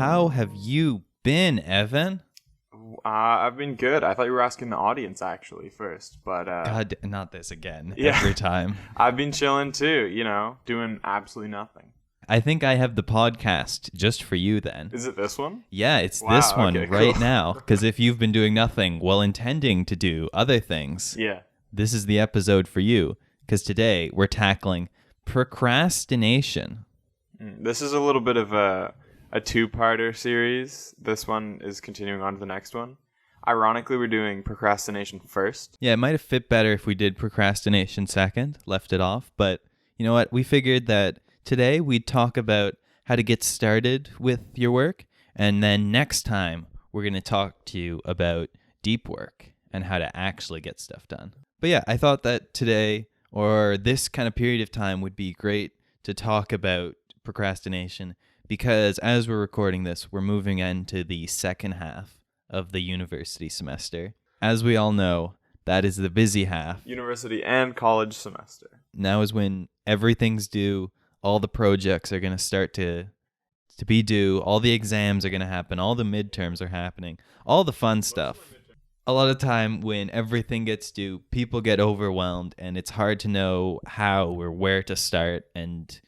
How have you been, Evan? I've been good. I thought you were asking the audience actually first, but God, not this again. Yeah. Every time. I've been chilling too, doing absolutely nothing. I think I have the podcast just for you then. Is it this one? Yeah, it's Wow, this one okay, right cool. now. Because if you've been doing nothing while intending to do other things, Yeah. this is the episode for you. Because today we're tackling procrastination. This is a little bit of a two-parter series. This one is continuing on to the next one. Ironically, we're doing procrastination first. Yeah, it might have fit better if we did procrastination second, left it off. But you know what? We figured that today we'd talk about how to get started with your work. And then next time, we're going to talk to you about deep work and how to actually get stuff done. But yeah, I thought that today or this kind of period of time would be great to talk about procrastination because as we're recording this, we're moving into the second half of the university semester. As we all know, that is the busy half. University and college semester. Now is when everything's due. All the projects are going to start to be due. All the exams are going to happen. All the midterms are happening. All the fun stuff. A lot of time when everything gets due, people get overwhelmed and it's hard to know how or where to start. And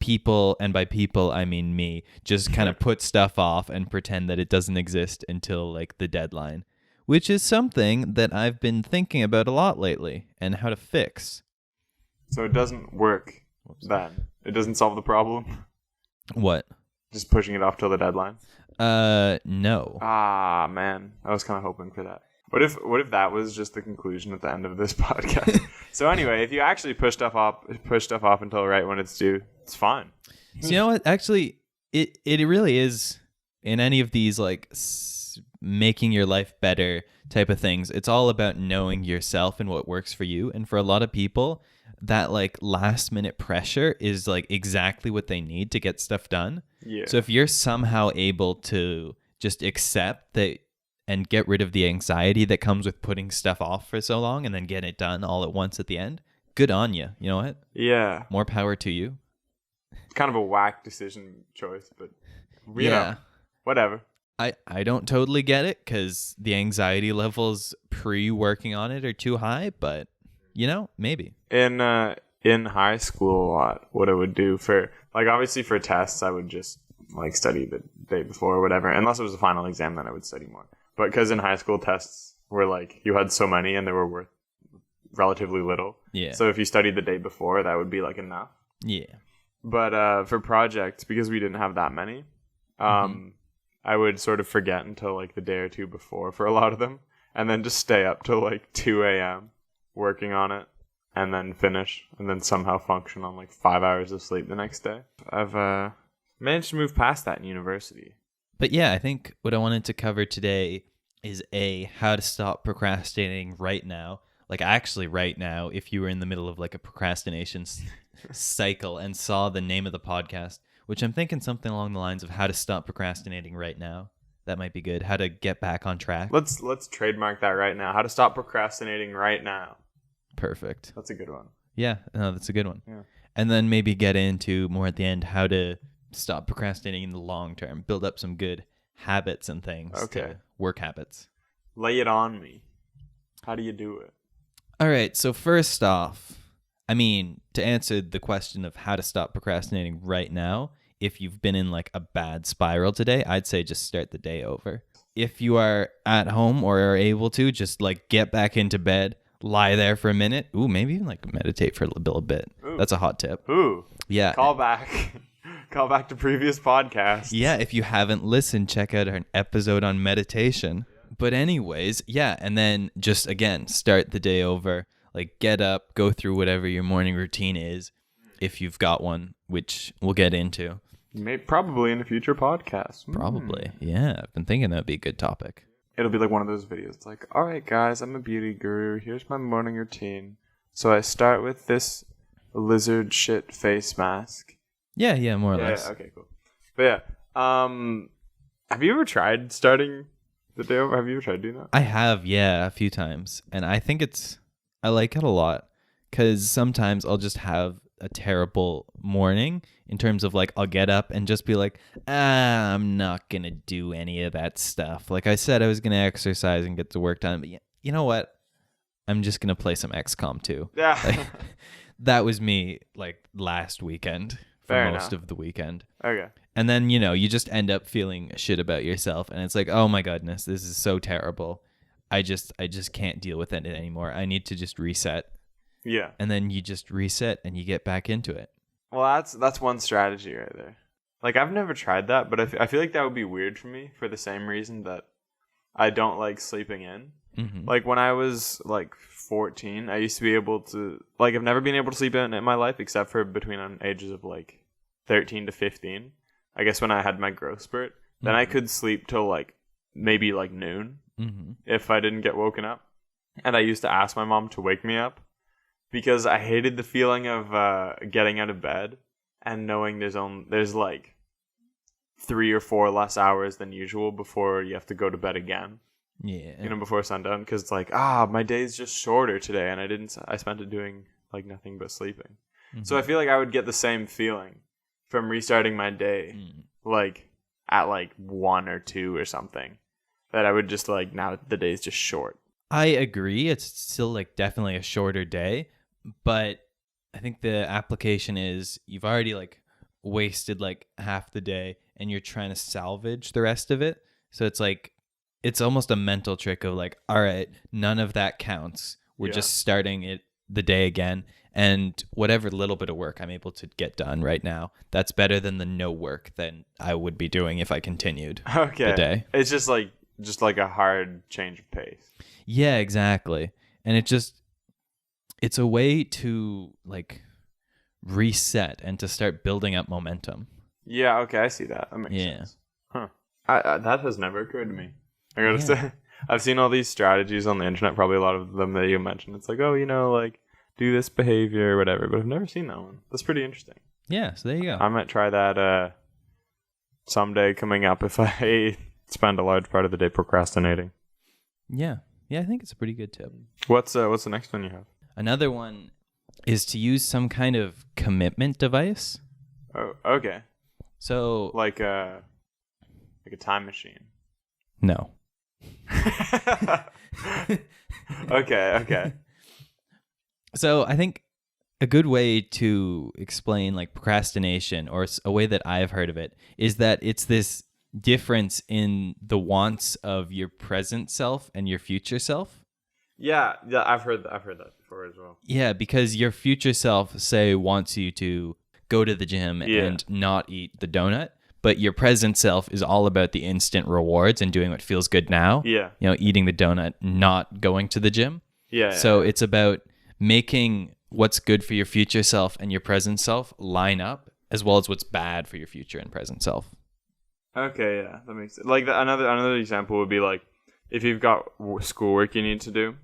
people, and by people, I mean me, just kind of put stuff off and pretend that it doesn't exist until like the deadline, which is something that I've been thinking about a lot lately and how to fix. So it doesn't work then. It doesn't solve the problem. What? Just pushing it off till the deadline. No. Ah, man. I was kind of hoping for that. What if that was just the conclusion at the end of this podcast? So anyway, if you actually push stuff off until right when it's due, it's fine. So you know what? Actually, it really is in any of these like making your life better type of things. It's all about knowing yourself and what works for you. And for a lot of people, that like last minute pressure is like exactly what they need to get stuff done. Yeah. So if you're somehow able to just accept that and get rid of the anxiety that comes with putting stuff off for so long and then get it done all at once at the end, good on you. You know what? Yeah. More power to you. It's kind of a whack decision choice, but you Yeah. know, whatever. I don't totally get it because the anxiety levels pre-working on it are too high, but maybe. In high school, what I would do for obviously for tests, I would just study the day before or whatever. Unless it was a final exam, then I would study more. But because in high school tests were you had so many and they were worth relatively little. Yeah. So if you studied the day before, that would be enough. Yeah. But for projects, because we didn't have that many, I would sort of forget until the day or two before for a lot of them, and then just stay up till 2 a.m. working on it, and then finish, and then somehow function on 5 hours of sleep the next day. I've managed to move past that in university. But yeah, I think what I wanted to cover today is how to stop procrastinating right now. Actually right now, if you were in the middle of a procrastination cycle and saw the name of the podcast, which I'm thinking something along the lines of how to stop procrastinating right now. That might be good. How to get back on track. Let's trademark that right now. How to stop procrastinating right now. Perfect. That's a good one. Yeah, no, that's a good one. Yeah. And then maybe get into more at the end how to stop procrastinating in the long term. Build up some good habits and things. Okay. Work habits. Lay it on me. How do you do it? All right. So first off, to answer the question of how to stop procrastinating right now, if you've been in a bad spiral today, I'd say just start the day over. If you are at home or are able to, just get back into bed, lie there for a minute. Ooh, maybe even meditate for a little bit. Ooh. That's a hot tip. Ooh. Yeah. Call back to previous podcasts. Yeah, if you haven't listened, check out our episode on meditation. But anyways, yeah, and then just again, start the day over. Get up, go through whatever your morning routine is, if you've got one, which we'll get into. Probably in a future podcast. Probably, yeah. I've been thinking that'd be a good topic. It'll be one of those videos. It's all right, guys, I'm a beauty guru. Here's my morning routine. So I start with this lizard shit face mask. Yeah, more or less. Yeah, okay, cool. But yeah, have you ever tried starting the day over? Have you ever tried doing that? I have, yeah, a few times. And I think I like it a lot because sometimes I'll just have a terrible morning in terms of like I'll get up and just be like, I'm not gonna do any of that stuff. Like I said, I was gonna exercise and get the work done, but you know what? I'm just gonna play some XCOM 2. Yeah. Like, that was me like last weekend for Fair most enough. of the weekend. Okay. And then, you just end up feeling shit about yourself, and it's like, oh my goodness, this is so terrible. I just can't deal with it anymore. I need to just reset. Yeah. And then you just reset and you get back into it. Well, that's one strategy right there. Like, I've never tried that, but I feel like that would be weird for me for the same reason that I don't like sleeping in. Mm-hmm. Like, when I was, like, 14, I used to be able to... Like, I've never been able to sleep in my life except for between ages of, like, 13 to 15. I guess when I had my growth spurt. Then I could sleep till, like, maybe, like, noon if I didn't get woken up. And I used to ask my mom to wake me up because I hated the feeling of getting out of bed and knowing there's like 3 or 4 less hours than usual before you have to go to bed again. Yeah. Before sundown, because it's like, my day's just shorter today, and I spent it doing like nothing but sleeping. So I feel like I would get the same feeling from restarting my day, like at like 1 or 2 or something, that I would just like, now the day's just short. I agree. It's still like definitely a shorter day, but I think the application is you've already like wasted like half the day and you're trying to salvage the rest of it. So it's like, it's almost a mental trick of like, all right, none of that counts. We're just starting the day again. And whatever little bit of work I'm able to get done right now, that's better than the no work than I would be doing if I continued the day. It's just like a hard change of pace. Yeah, exactly. And it's a way to like reset and to start building up momentum. Yeah, okay, I see that. That makes sense. Huh. That has never occurred to me. I gotta say, I've seen all these strategies on the internet, probably a lot of them that you mentioned. It's like, like do this behavior or whatever, but I've never seen that one. That's pretty interesting. Yeah, so there you go. I might try that someday coming up if I spend a large part of the day procrastinating. Yeah, I think it's a pretty good tip. What's the next one you have? Another one is to use some kind of commitment device. Oh, okay. So like a time machine. No. Okay. So I think a good way to explain like procrastination, or a way that I've heard of it, is that it's this difference in the wants of your present self and your future self. Yeah, I've heard that before as well. Yeah, because your future self, say, wants you to go to the gym and not eat the donut, but your present self is all about the instant rewards and doing what feels good now. Yeah. Eating the donut, not going to the gym. Yeah. So it's about making what's good for your future self and your present self line up, as well as what's bad for your future and present self. Okay, yeah, that makes sense. Like another example would be like if you've got schoolwork you need to do,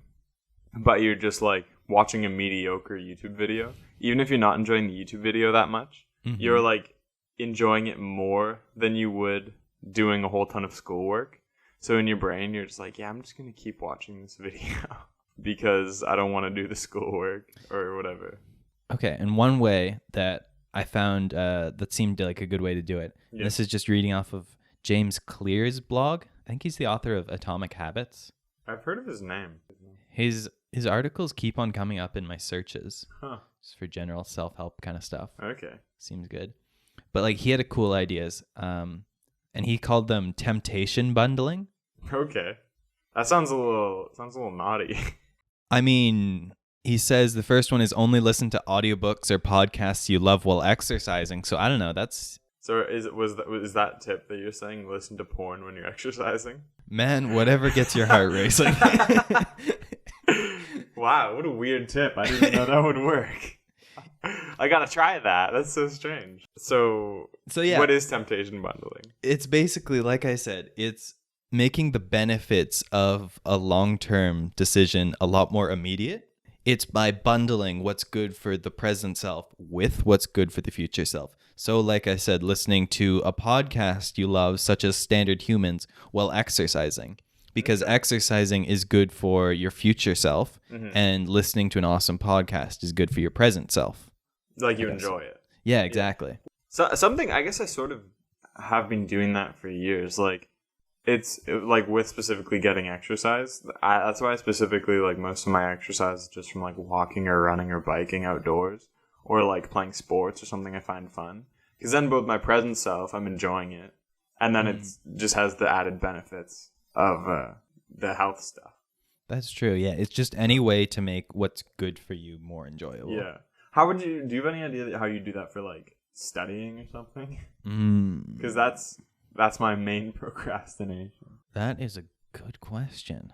but you're just like watching a mediocre YouTube video, even if you're not enjoying the YouTube video that much, you're like enjoying it more than you would doing a whole ton of schoolwork. So in your brain, you're just like, yeah, I'm just going to keep watching this video because I don't want to do the schoolwork or whatever. Okay, and one way that I found that seemed like a good way to do it, this is just reading off of James Clear's blog. I think he's the author of Atomic Habits. I've heard of his name. His articles keep on coming up in my searches. Huh. Just for general self-help kind of stuff. Okay. Seems good. But like he had cool ideas. And he called them temptation bundling. Okay. That sounds a little naughty. I mean, he says the first one is only listen to audiobooks or podcasts you love while exercising. So I don't know, that's... So is that tip that you're saying, listen to porn when you're exercising? Man, whatever gets your heart racing. Wow, what a weird tip. I didn't know that would work. I gotta try that. That's so strange. So yeah. What is temptation bundling? It's basically, like I said, it's making the benefits of a long-term decision a lot more immediate. It's by bundling what's good for the present self with what's good for the future self. So like I said, listening to a podcast you love, such as Standard Humans, while exercising. Because exercising is good for your future self, and listening to an awesome podcast is good for your present self. Like you I guess. enjoy it. Yeah, exactly. So something I guess I sort of have been doing that for years. Like it's like with specifically getting exercise. That's why I specifically like most of my exercise is just from like walking or running or biking outdoors or like playing sports or something I find fun. Because then both my present self, I'm enjoying it, and then it's just has the added benefits of the health stuff. That's true. Yeah, it's just any way to make what's good for you more enjoyable. Yeah. How would you? Do you have any idea how you do that for like studying or something? Because that's my main procrastination. That is a good question.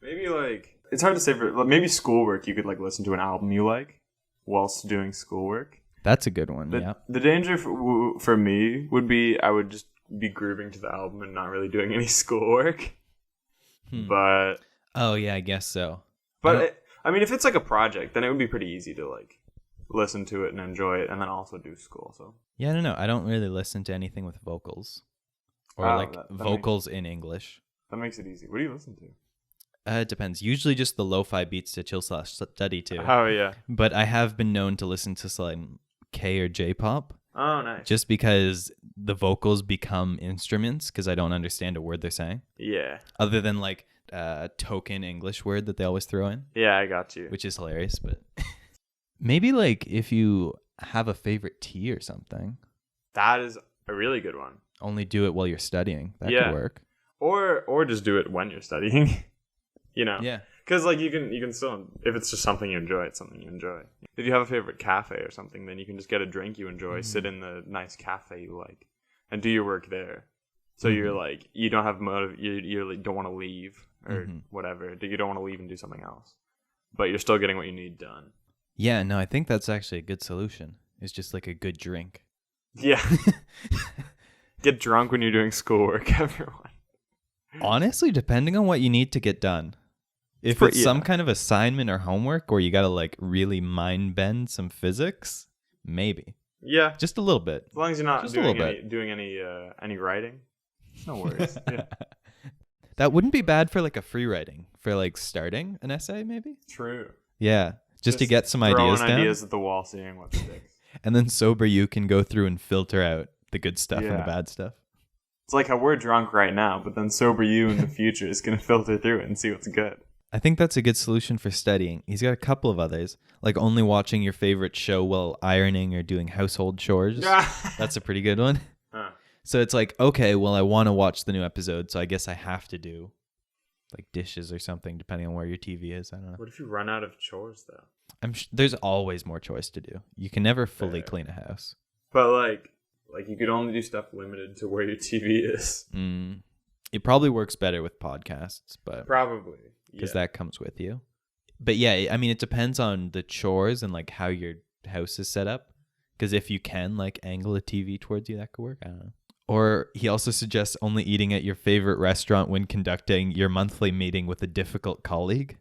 Maybe like it's hard to say for maybe schoolwork. You could like listen to an album you like whilst doing schoolwork. That's a good one. Yeah. The danger for me would be I would just be grooving to the album and not really doing any schoolwork. But oh yeah, I guess so. But I mean, if it's like a project, then it would be pretty easy to like listen to it and enjoy it, and then also do school. So yeah, I don't know. I don't really listen to anything with vocals or that vocals in English. That makes it easy. What do you listen to? It depends. Usually just the lo-fi beats to chill/study to. Oh yeah. But I have been known to listen to some K or J-pop. Oh nice. Just because the vocals become instruments because I don't understand a word they're saying. Yeah. Other than like token English word that they always throw in. Yeah, I got you. Which is hilarious, but maybe like if you have a favorite tea or something. That is a really good one. Only do it while you're studying. That could work. Or just do it when you're studying. You know. Yeah. Because like you can still, if it's just something you enjoy, it's something you enjoy. If you have a favorite cafe or something, then you can just get a drink you enjoy, sit in the nice cafe you like, and do your work there. So you're like, you don't have you like, don't want to leave or whatever. You don't want to leave and do something else, but you're still getting what you need done. Yeah, no, I think that's actually a good solution. It's just like a good drink. Yeah. Get drunk when you're doing schoolwork, everyone. Honestly, depending on what you need to get done. If it's some kind of assignment or homework, or you got to like really mind bend some physics, maybe. Yeah. Just a little bit. As long as you're not doing any writing. No worries. Yeah. That wouldn't be bad for like a free writing, for like starting an essay, maybe? True. Yeah. Just to get some ideas down. Ideas at the wall, seeing what sticks. And then sober you can go through and filter out the good stuff and the bad stuff. It's like how we're drunk right now, but then sober you in the future is going to filter through it and see what's good. I think that's a good solution for studying. He's got a couple of others, like only watching your favorite show while ironing or doing household chores. That's a pretty good one. Huh. So it's like, okay, well, I want to watch the new episode, so I guess I have to do like dishes or something, depending on where your TV is. I don't know. What if you run out of chores, though? There's always more choice to do. You can never fully clean a house. But like you could only do stuff limited to where your TV is. It probably works better with podcasts, but probably. Because that comes with you. But yeah, I mean, it depends on the chores and like how your house is set up. Because if you can like angle a TV towards you, that could work. I don't know. Or he also suggests only eating at your favorite restaurant when conducting your monthly meeting with a difficult colleague.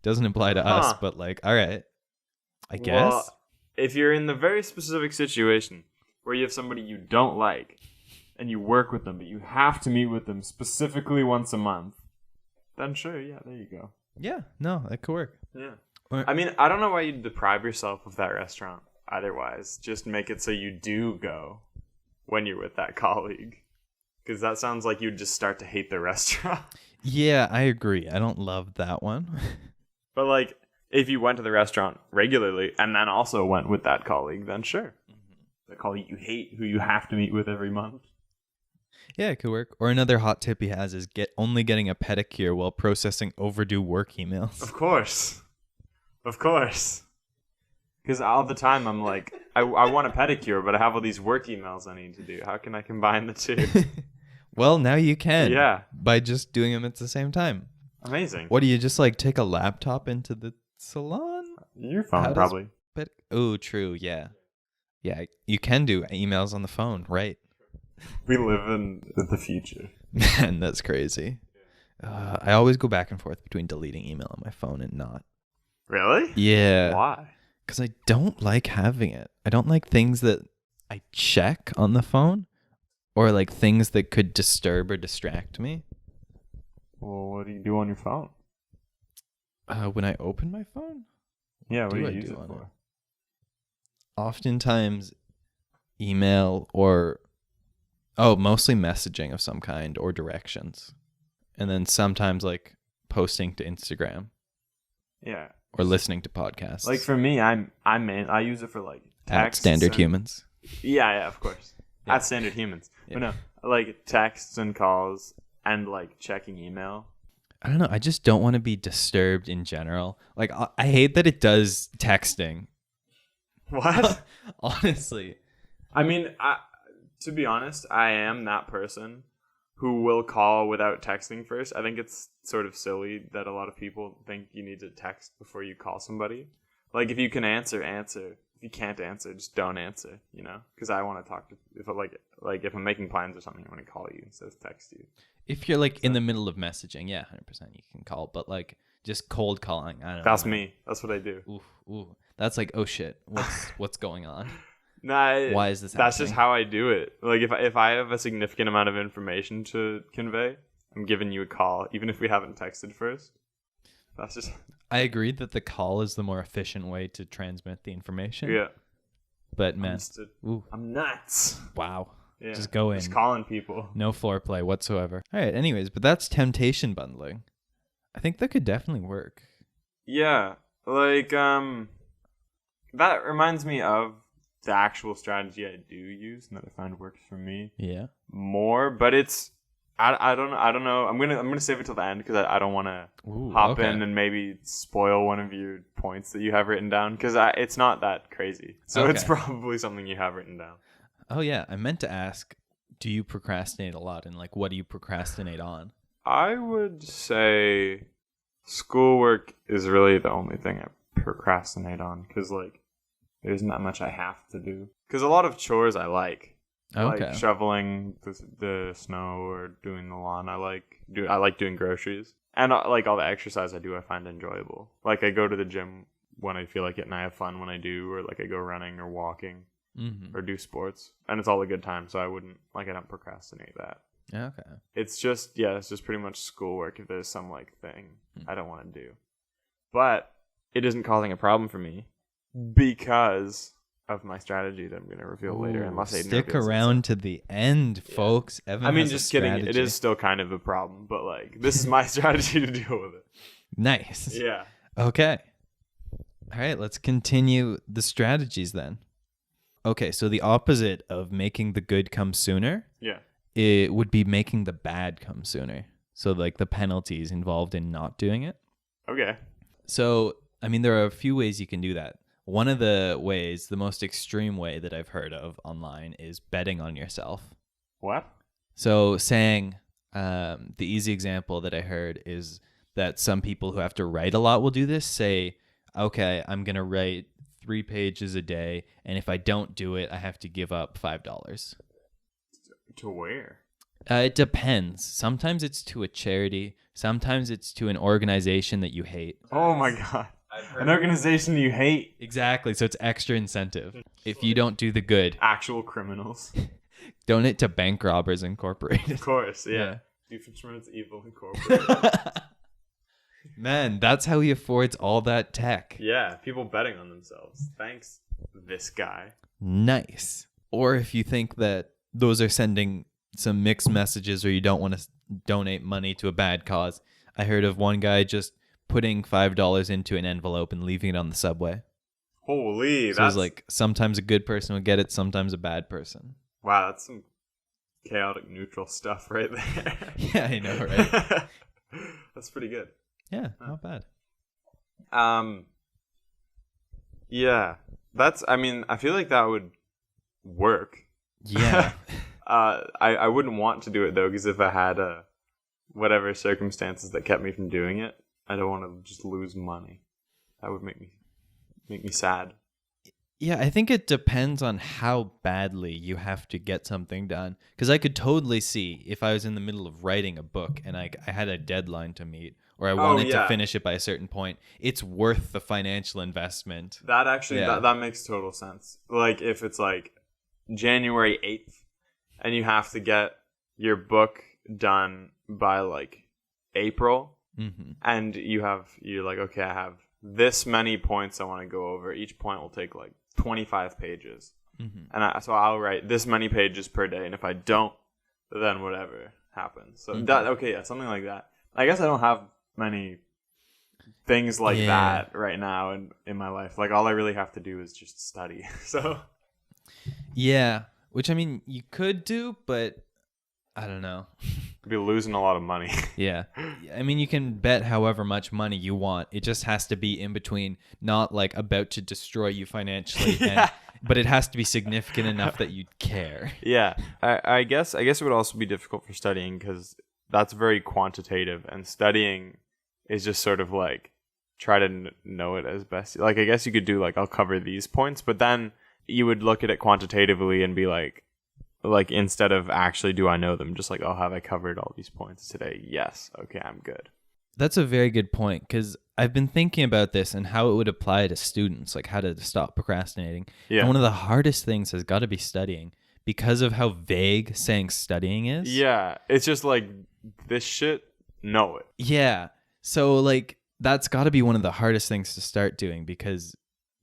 Doesn't apply to us, but like, all right, I guess. Well, if you're in the very specific situation where you have somebody you don't like and you work with them, but you have to meet with them specifically once a month, then sure, yeah, there you go. Yeah, no, that could work. Yeah. I mean, I don't know why you'd deprive yourself of that restaurant otherwise. Just make it so you do go when you're with that colleague. Because that sounds like you'd just start to hate the restaurant. Yeah, I agree. I don't love that one. But like, if you went to the restaurant regularly and then also went with that colleague, then sure. The colleague you hate who you have to meet with every month. Yeah, it could work. Or another hot tip he has is only getting a pedicure while processing overdue work emails. Of course. Because all the time I'm like, I want a pedicure, but I have all these work emails I need to do. How can I combine the two? Well, now you can. Yeah. By just doing them at the same time. Amazing. What do you just like take a laptop into the salon? Your phone, probably. Oh, true. Yeah. Yeah, you can do emails on the phone, right? We live in the future. Man, that's crazy. I always go back and forth between deleting email on my phone and not. Really? Yeah. Why? Because I don't like having it. I don't like things that I check on the phone or like things that could disturb or distract me. Well, what do you do on your phone? When I open my phone? Yeah, what do you use it for? Oftentimes email or mostly messaging of some kind or directions. And then sometimes like posting to Instagram Yeah. or listening to podcasts. Like for me, I use it for like at texts Standard and- Humans. Yeah, of course. Yeah. At Standard Humans. Yeah. But no, like texts and calls and like checking email. I don't know. I just don't want to be disturbed in general. Like I hate that it does texting. What? Honestly. I mean, to be honest, I am that person who will call without texting first. I think it's sort of silly that a lot of people think you need to text before you call somebody. Like, if you can answer. If you can't answer, just don't answer, you know? Because I want to talk to... If I'm making plans or something, I want to call you instead of text you. If you're like in the middle of messaging, yeah, 100% you can call. But like just cold calling, I don't know. That's me. That's what I do. Ooh. That's like, oh shit, what's going on? Nah, Why is this That's happening? just how I do it. Like, if I have a significant amount of information to convey, I'm giving you a call, even if we haven't texted first. That's just... I agree that the call is the more efficient way to transmit the information. Yeah. But man, I'm nuts. wow. Yeah. Just go in. Just calling people. No foreplay whatsoever. All right, anyways, but that's temptation bundling. I think that could definitely work. Yeah. Like, that reminds me of the actual strategy I do use and that I find works for me Yeah. more, but it's... I don't know. I'm gonna save it till the end because I don't want to hop in and maybe spoil one of your points that you have written down because it's not that crazy. So it's probably something you have written down. Oh yeah, I meant to ask, do you procrastinate a lot, and like what do you procrastinate on? I would say schoolwork is really the only thing I procrastinate on because like there isn't that much I have to do. Because a lot of chores I like. Okay. Like shoveling the snow or doing the lawn. I like doing groceries. And like all the exercise I do I find enjoyable. Like I go to the gym when I feel like it and I have fun when I do, or like I go running or walking or do sports. And it's all a good time, so I don't procrastinate that. Okay. It's just pretty much schoolwork if there's some like thing I don't want to do. But it isn't causing a problem for me because of my strategy that I'm going to reveal later. Unless Aiden stick reveals around to the end, folks. Evan I mean, has a just kidding. It strategy. is still kind of a problem, but like this is my strategy to deal with it. Nice. Yeah. Okay. All right, let's continue the strategies then. Okay, so the opposite of making the good come sooner, it would be making the bad come sooner. So like the penalties involved in not doing it. Okay. So, I mean, there are a few ways you can do that. One of the ways, the most extreme way that I've heard of online is betting on yourself. What? So saying, the easy example that I heard is that some people who have to write a lot will do this. Say, okay, I'm going to write 3 pages a day, and if I don't do it, I have to give up $5. To where? It depends. Sometimes it's to a charity. Sometimes it's to an organization that you hate. Oh my god. An organization you hate. Exactly. So it's extra incentive. If you don't do the good, Actual criminals. donate to Bank Robbers Incorporated. Of course, yeah. Doofenshmirtz Evil Incorporated. Man, that's how he affords all that tech. Yeah, people betting on themselves. Thanks, this guy. Nice. Or if you think that those are sending some mixed messages or you don't want to donate money to a bad cause, I heard of one guy just putting $5 into an envelope and leaving it on the subway. Holy, So it's like sometimes a good person will get it, sometimes a bad person. Wow, that's some chaotic neutral stuff right there. Yeah, I know, right? That's pretty good. Yeah, not bad. Yeah, I feel like that would work. Yeah. I wouldn't want to do it though, because if I had whatever circumstances that kept me from doing it, I don't want to just lose money. That would make me sad. Yeah, I think it depends on how badly you have to get something done. Because I could totally see if I was in the middle of writing a book and I had a deadline to meet, or I wanted to finish it by a certain point, it's worth the financial investment. That actually, that makes total sense. Like if it's like January 8th and you have to get your book done by like April, and you're like, okay, I have this many points I want to go over. Each point will take like 25 pages. Mm-hmm. And so I'll write this many pages per day. And if I don't, then whatever happens. So something like that. I guess I don't have many things like that right now in my life. Like all I really have to do is just study. So yeah, which I mean you could do, but I don't know. I'd be losing a lot of money. Yeah. I mean, you can bet however much money you want. It just has to be in between, not like about to destroy you financially, but it has to be significant enough that you'd care. Yeah. I guess it would also be difficult for studying because that's very quantitative, and studying is just sort of like try to know it as best. Like, I guess you could do like, I'll cover these points, but then you would look at it quantitatively and be like instead of actually do I know them, just like, oh, have I covered all these points today? Yes. Okay, I'm good. That's a very good point, because I've been thinking about this and how it would apply to students, like how to stop procrastinating. Yeah. And one of the hardest things has got to be studying because of how vague saying studying is. Yeah. It's just like, this shit, know it. Yeah. So like that's got to be one of the hardest things to start doing, because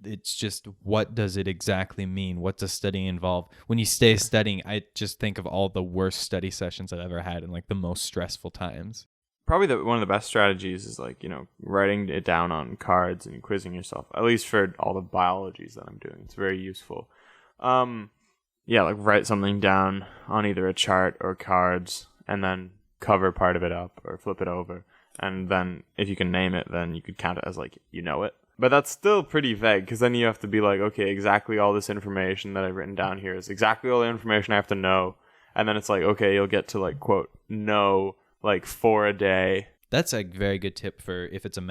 it's just, what does it exactly mean? What does studying involve? When you stay studying, I just think of all the worst study sessions I've ever had and like the most stressful times. Probably one of the best strategies is like, writing it down on cards and quizzing yourself, at least for all the biologies that I'm doing. It's very useful. Like write something down on either a chart or cards and then cover part of it up or flip it over. And then if you can name it, then you could count it as like, it. But that's still pretty vague, because then you have to be like, okay, exactly all this information that I've written down here is exactly all the information I have to know. And then it's like, okay, you'll get to like, quote, know like 4 a day. That's a very good tip for if it's a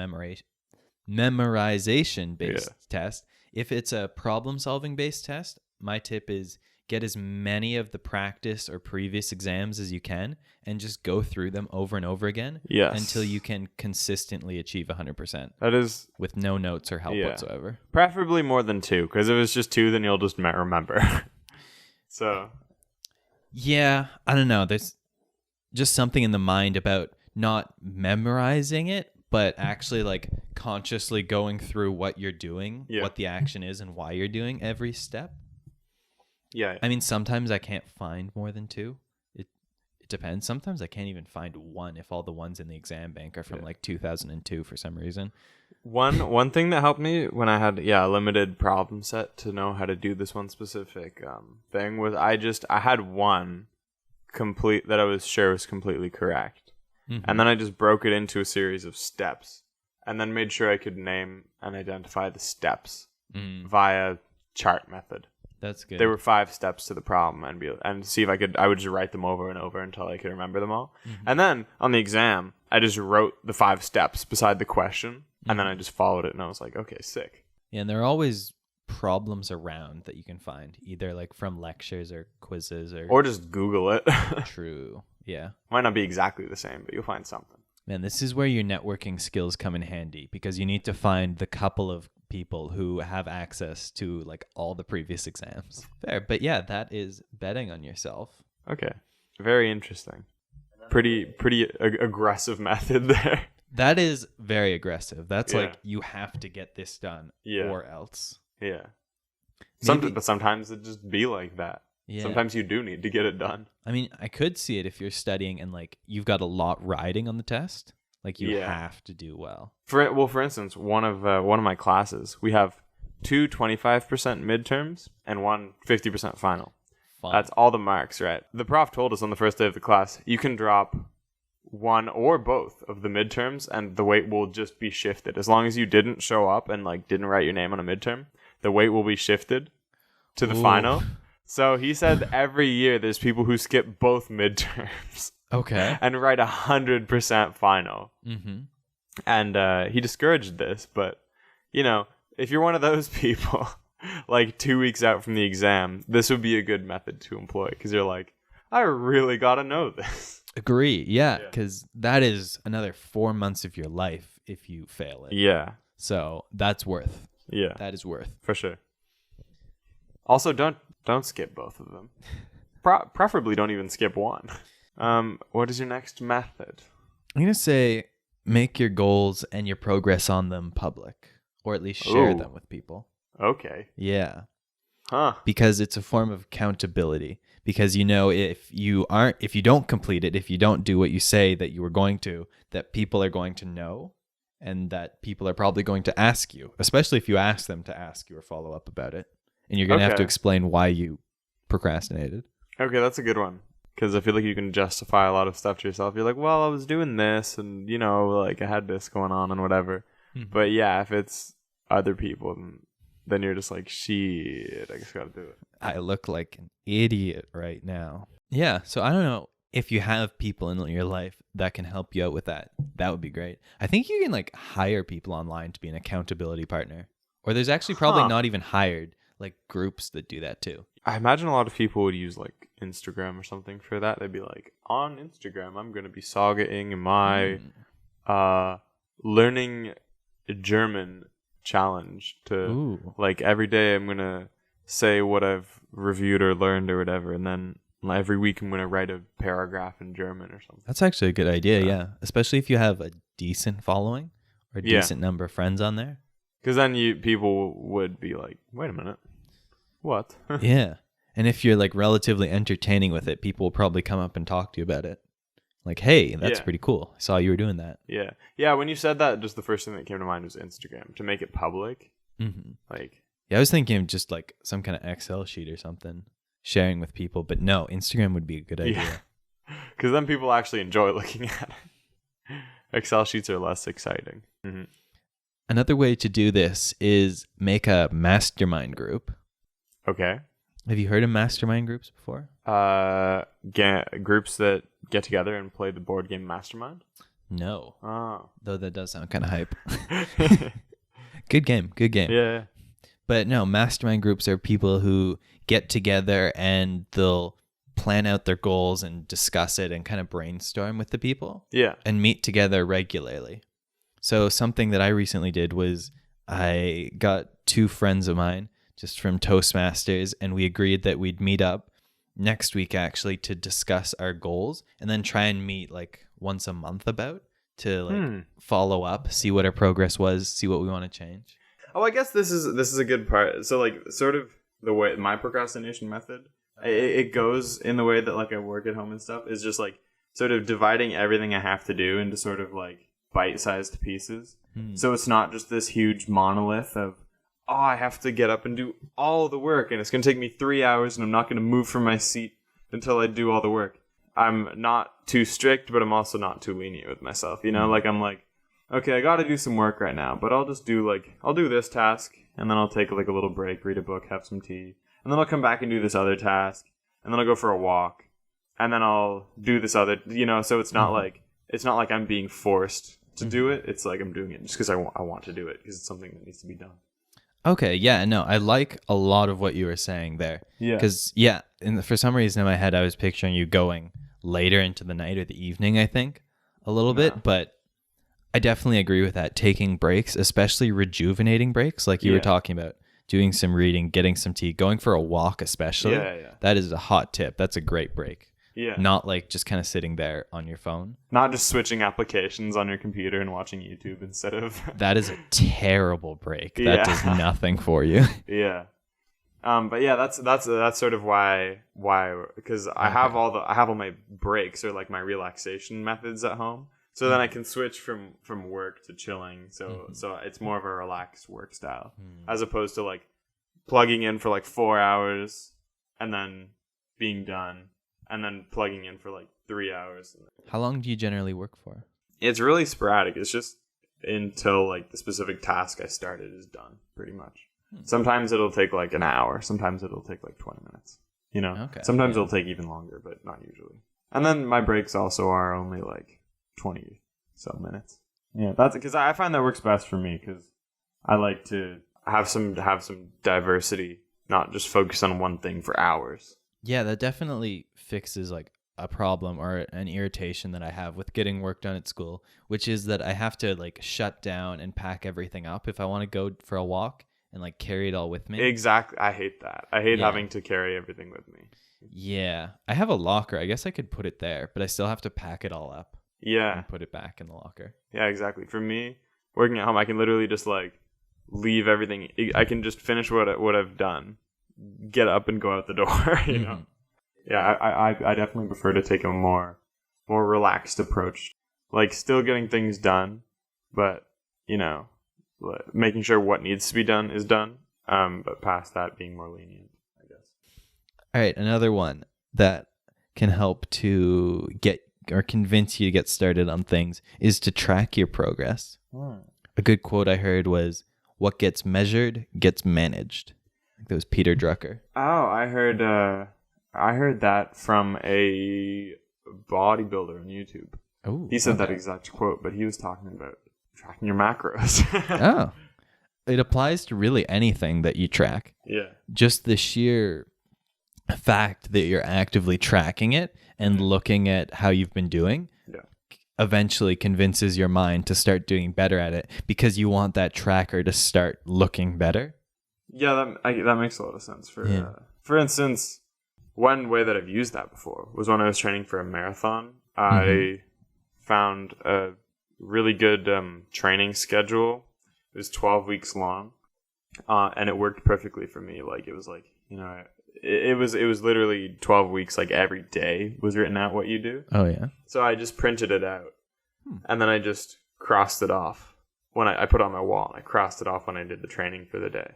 memorization-based test. If it's a problem-solving based test, my tip is get as many of the practice or previous exams as you can and just go through them over and over again until you can consistently achieve 100%. That is with no notes or help whatsoever. Preferably more than 2, because if it's just 2, then you'll just remember. So yeah, I don't know. There's just something in the mind about not memorizing it, but actually like consciously going through what you're doing, what the action is, and why you're doing every step. Yeah. I mean, sometimes I can't find more than 2. It depends. Sometimes I can't even find 1 if all the ones in the exam bank are from like 2002 for some reason. One thing that helped me when I had a limited problem set to know how to do this one specific thing was I had one complete that I was sure was completely correct. Mm-hmm. And then I just broke it into a series of steps and then made sure I could name and identify the steps via chart method. That's good. There were 5 steps to the problem, and see if I would just write them over and over until I could remember them all. Mm-hmm. And then on the exam, I just wrote the 5 steps beside the question, and then I just followed it, and I was like, okay, sick. Yeah, and there are always problems around that you can find, either like from lectures or quizzes or just Google it. True. Yeah. Might not be exactly the same, but you'll find something. Man, this is where your networking skills come in handy, because you need to find the couple of people who have access to like all the previous exams. Fair. But yeah, that is betting on yourself. Okay. Very interesting. Pretty aggressive method there. That is very aggressive. That's like, you have to get this done or else. Yeah. But sometimes it just be like that. Yeah. Sometimes you do need to get it done. I mean, I could see it if you're studying and like you've got a lot riding on the test. Like you have to do well. For instance, one of my classes, we have 2 25% midterms and 1 50% final. Fun. That's all the marks, right? The prof told us on the first day of the class, you can drop 1 or both of the midterms and the weight will just be shifted. As long as you didn't show up and like didn't write your name on a midterm, the weight will be shifted to the final. So he said every year there's people who skip both midterms. Okay. And write 100% final. Mm-hmm. And he discouraged this, but, if you're one of those people, like 2 weeks out from the exam, this would be a good method to employ, because you're like, I really got to know this. Agree. Yeah, because that is another 4 months of your life if you fail it. Yeah. So that's worth. Yeah. That is worth. For sure. Also, don't skip both of them. Preferably don't even skip one. What is your next method? I'm going to say make your goals and your progress on them public, or at least share them with people. Okay. Yeah. Huh. because it's a form of accountability. Because if you don't complete it, if you don't do what you say that you were going to, that people are going to know, and that people are probably going to ask you, especially if you ask them to ask you or follow up about it, and you're going to have to Okay. explain why you procrastinated. Okay, that's a good one. Because I feel like you can justify a lot of stuff to yourself. You're like, well, I was doing this, and like I had this going on and whatever. But yeah, if it's other people, then you're just like, shit, I just gotta do it. I look like an idiot right now. Yeah, so I don't know if you have people in your life that can help you out with that. That would be great. I think you can like hire people online to be an accountability partner. Or there's actually probably Huh. not even hired, like groups that do that too. I imagine a lot of people would use like Instagram or something for that. They'd be like, on Instagram, I'm gonna be sagaing my learning German challenge to Ooh. like every day I'm gonna say what I've reviewed or learned or whatever, and then every week I'm gonna write a paragraph in German or something. That's actually a good idea, yeah. Especially if you have a decent following or a Yeah. decent number of friends on there. Because then people would be like, wait a minute, what? Yeah. And if you're like relatively entertaining with it, people will probably come up and talk to you about it. Like, hey, that's Yeah. pretty cool. I saw you were doing that. Yeah. When you said that, just the first thing that came to mind was Instagram, to make it public. Mm-hmm. Like, Yeah, I was thinking of just like some kind of Excel sheet or something, sharing with people. But no, Instagram would be a good idea. yeah, because then people actually enjoy looking at it. Excel sheets are less exciting. Mm-hmm. Another way to do this is make a mastermind group. Okay. Have you heard of mastermind groups before? Groups that get together and play the board game Mastermind. No. Oh. Though that does sound kind of hype. Good game. Yeah. But no, mastermind groups are people who get together and they'll plan out their goals and discuss it and kind of brainstorm with the people. Yeah. And meet together regularly. So something that I recently did was I got two friends of mine just from Toastmasters, and we agreed that we'd meet up next week actually to discuss our goals, and then try and meet like once a month about to like follow up, see what our progress was, see what we want to change. Oh, I guess this is a good part. So like sort of the way my procrastination method, it goes in the way that like I work at home and stuff, is just like sort of dividing everything I have to do into sort of like bite-sized pieces. So it's not just this huge monolith of, oh, I have to get up and do all the work and it's going to take me 3 hours and I'm not going to move from my seat until I do all the work. I'm not too strict, but I'm also not too lenient with myself. Like I'm like, okay, I got to do some work right now, but I'll do this task and then I'll take like a little break, read a book, have some tea, and then I'll come back and do this other task, and then I'll go for a walk, and then I'll do this other, so it's not like I'm being forced to do it. It's like I'm doing it just because I want to do it, because it's something that needs to be done. Okay, yeah, no, I like a lot of what you were saying there. Yeah. Because, for some reason in my head, I was picturing you going later into the night or the evening, I think, a little bit. But I definitely agree with that. Taking breaks, especially rejuvenating breaks, like you were talking about, doing some reading, getting some tea, going for a walk especially. Yeah. That is a hot tip. That's a great break. Yeah. Not like just kind of sitting there on your phone. Not just switching applications on your computer and watching YouTube instead of... That is a terrible break. That does nothing for you. Yeah. But yeah, that's sort of why because I have all my breaks or like my relaxation methods at home. So then I can switch from work to chilling. So it's more of a relaxed work style as opposed to like plugging in for like 4 hours and then being done and then plugging in for like 3 hours. How long do you generally work for? It's really sporadic. It's just until like the specific task I started is done, pretty much. Sometimes it'll take like an hour. Sometimes it'll take like 20 minutes. Okay. Sometimes it'll take even longer, but not usually. And then my breaks also are only like 20 so minutes. Yeah, that's because I find that works best for me, because I like to have some diversity, not just focus on one thing for hours. Yeah, that definitely fixes like a problem or an irritation that I have with getting work done at school, which is that I have to like shut down and pack everything up if I want to go for a walk and like carry it all with me. Exactly. I hate that. I hate having to carry everything with me. Yeah. I have a locker. I guess I could put it there, but I still have to pack it all up. Yeah. And put it back in the locker. Yeah, exactly. For me, working at home, I can literally just like leave everything. I can just finish what I've done, get up and go out the door, you know? Yeah, I definitely prefer to take a more relaxed approach. Like, still getting things done, but, you know, making sure what needs to be done is done. But past that, being more lenient, I guess. All right, another one that can help to get or convince you to get started on things is to track your progress. A good quote I heard was, "What gets measured gets managed." I think that was Peter Drucker. Oh, I heard that from a bodybuilder on YouTube. Oh, he said that exact quote, but he was talking about tracking your macros. Oh, it applies to really anything that you track. Yeah. Just the sheer fact that you're actively tracking it and looking at how you've been doing eventually convinces your mind to start doing better at it because you want that tracker to start looking better. Yeah, that makes a lot of sense. For instance, one way that I've used that before was when I was training for a marathon. I found a really good training schedule. It was 12 weeks long, and it worked perfectly for me. Like, it was like, you know, it was literally 12 weeks, like every day was written out what you do. Oh, yeah. So I just printed it out, and then I just crossed it off. When I put it on my wall, and I crossed it off when I did the training for the day.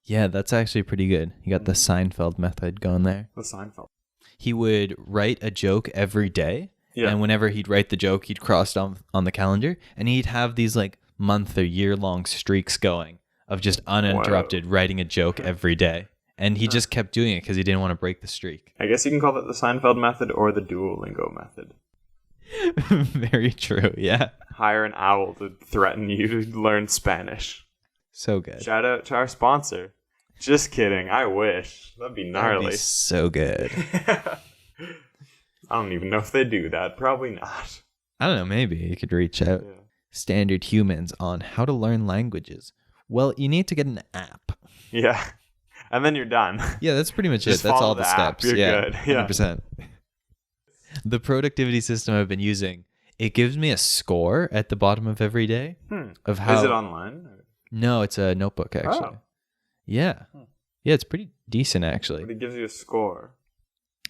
Yeah, that's actually pretty good. You got the Seinfeld method going there. The Seinfeld. He would write a joke every day, and whenever he'd write the joke, he'd cross it on the calendar, and he'd have these like month or year-long streaks going of just uninterrupted writing a joke every day. And he just kept doing it because he didn't want to break the streak. I guess you can call it the Seinfeld method or the Duolingo method. Very true, yeah. Hire an owl to threaten you to learn Spanish. So good. Shout out to our sponsor. Just kidding. I wish. That'd be gnarly. That'd be so good. I don't even know if they do that. Probably not. I don't know. Maybe you could reach out. Yeah. Standard Humans on how to learn languages. Well, you need to get an app. Yeah. And then you're done. Yeah, that's pretty much Just it. That's follow all the app. steps. You're yeah, good. Yeah. 100%. The productivity system I've been using, it gives me a score at the bottom of every day of how. Is it online? No, it's a notebook actually. Oh. Yeah. Yeah, it's pretty decent actually. But it gives you a score.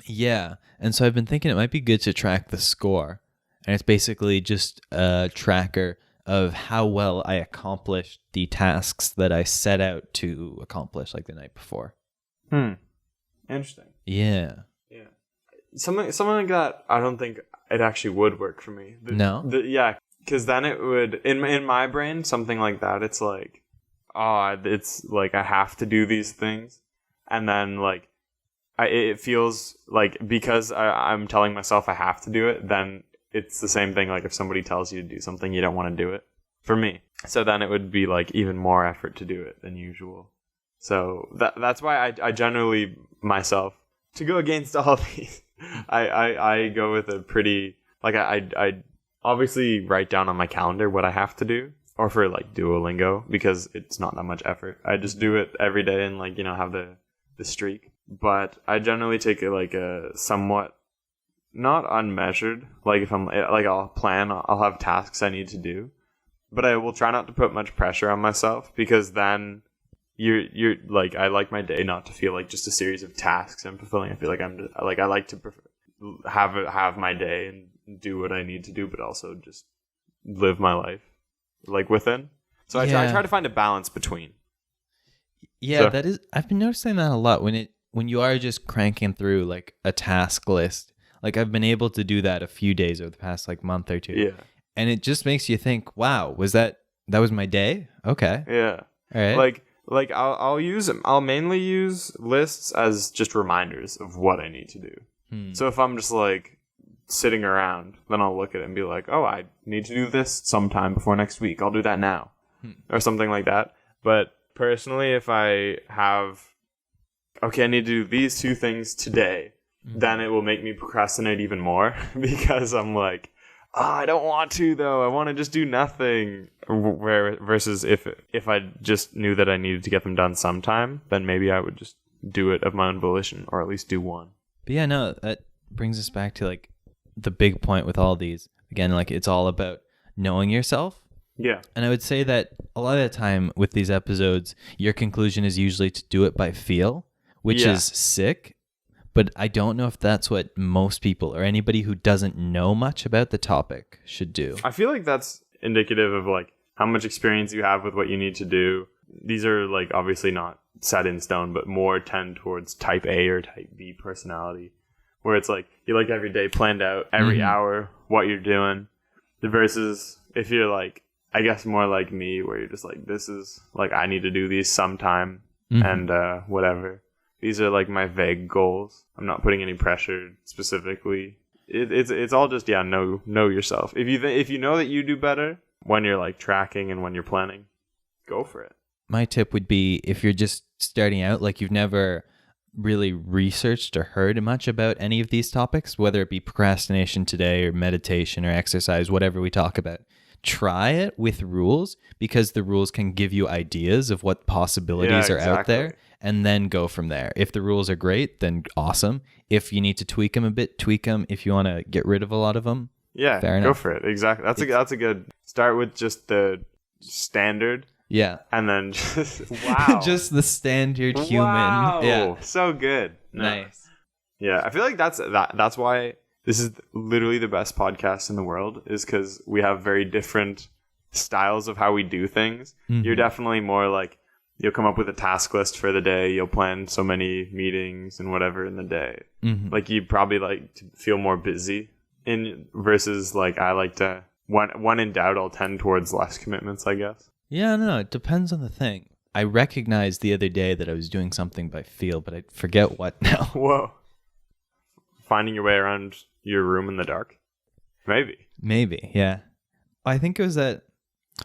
Yeah. And so I've been thinking it might be good to track the score. And it's basically just a tracker of how well I accomplished the tasks that I set out to accomplish like the night before. Interesting. Yeah. Yeah. Something like that, I don't think it actually would work for me. No? Yeah, because then it would, in my brain, something like that, it's like, it's like I have to do these things. And then like, it feels like because I'm telling myself I have to do it, then it's the same thing like if somebody tells you to do something, you don't want to do it, for me. So then it would be like even more effort to do it than usual. So that's why I generally myself, to go against all these, I go with a pretty, like I obviously write down on my calendar what I have to do, or for like Duolingo, because it's not that much effort. I just do it every day and like, you know, have the streak. But I generally take it like a somewhat, not unmeasured, like if I'm like I'll have tasks I need to do, but I will try not to put much pressure on myself, because then you're like, I like my day not to feel like just a series of tasks I'm fulfilling. I feel like I like to have my day and do what I need to do, but also just live my life like within. So I try to find a balance between. Yeah, so, I've been noticing that a lot when you are just cranking through like a task list. Like I've been able to do that a few days over the past like month or two. Yeah. And it just makes you think, wow, that was my day? Okay. Yeah. All right. Like I'll mainly use lists as just reminders of what I need to do. So if I'm just like sitting around, then I'll look at it and be like, oh, I need to do this sometime before next week. I'll do that now. Or something like that. But personally, if I have, okay, I need to do these two things today, then it will make me procrastinate even more, because I'm like, I don't want to though. I want to just do nothing. Versus if I just knew that I needed to get them done sometime, then maybe I would just do it of my own volition, or at least do one. But yeah, no, that brings us back to like the big point with all these. Again, like it's all about knowing yourself. Yeah. And I would say that a lot of the time with these episodes, your conclusion is usually to do it by feel, which is sick. But I don't know if that's what most people or anybody who doesn't know much about the topic should do. I feel like that's indicative of like how much experience you have with what you need to do. These are like obviously not set in stone, but more tend towards type A or type B personality, where it's like you like every day planned out, every hour, what you're doing, versus if you're like, I guess more like me, where you're just like, this is like, I need to do these sometime and whatever. These are like my vague goals. I'm not putting any pressure specifically. It's all just, know yourself. If you know that you do better when you're like tracking and when you're planning, go for it. My tip would be, if you're just starting out, like you've never really researched or heard much about any of these topics, whether it be procrastination today or meditation or exercise, whatever we talk about, try it with rules, because the rules can give you ideas of what possibilities are out there, and then go from there. If the rules are great, then awesome. If you need to tweak them a bit, tweak them. If you want to get rid of a lot of them, fair enough. Go for it. Exactly. That's a good start with just the standard. Yeah. And then just the standard human. Wow. Yeah. So good. Nice. Yeah. I feel like that's why this is literally the best podcast in the world, is because we have very different styles of how we do things. You're definitely more like, you'll come up with a task list for the day. You'll plan so many meetings and whatever in the day. Like you probably like to feel more busy versus like I like to, when in doubt, I'll tend towards less commitments, I guess. Yeah, no, it depends on the thing. I recognized the other day that I was doing something by feel, but I forget what now. Whoa. Finding your way around your room in the dark? Maybe, yeah. I think it was that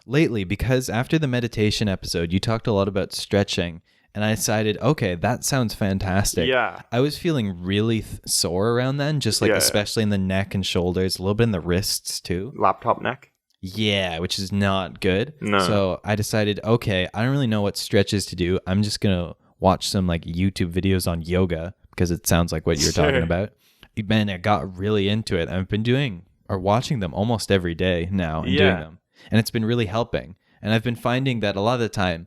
lately, because after the meditation episode, you talked a lot about stretching, and I decided, okay, that sounds fantastic. Yeah. I was feeling really sore around then, just like especially in the neck and shoulders, a little bit in the wrists too. Laptop neck? Yeah, which is not good. No. So I decided, okay, I don't really know what stretches to do. I'm just going to watch some like YouTube videos on yoga, because it sounds like what you're talking about. Man, I got really into it. I've been watching them almost every day now and doing them. And it's been really helping. And I've been finding that a lot of the time,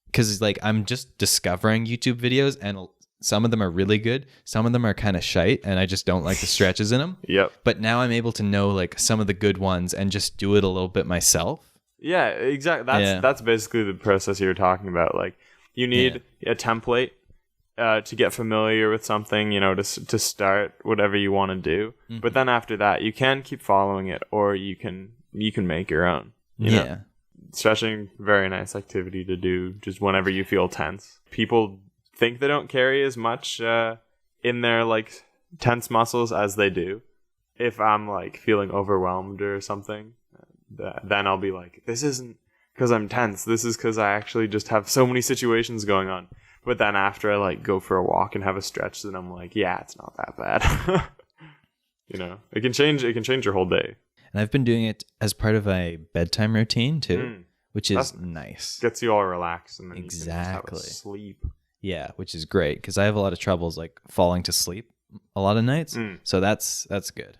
because like I'm just discovering YouTube videos, and some of them are really good. Some of them are kind of shite, and I just don't like the stretches in them. Yep. But now I'm able to know like some of the good ones and just do it a little bit myself. Yeah, exactly. That's basically the process you were talking about. Like you need a template to get familiar with something, to start whatever you want to do. But then after that, you can keep following it, or you can make your own. You know? Stretching, very nice activity to do just whenever you feel tense. People think they don't carry as much in their like tense muscles as they do. If I'm like feeling overwhelmed or something, then I'll be like, this isn't because I'm tense. This is because I actually just have so many situations going on. But then after I like go for a walk and have a stretch, then I'm like, yeah, it's not that bad. It can change your whole day. And I've been doing it as part of a bedtime routine too, which is nice. Gets you all relaxed, and then exactly. You can just have a sleep. Yeah, which is great, because I have a lot of troubles like falling to sleep a lot of nights. So that's good.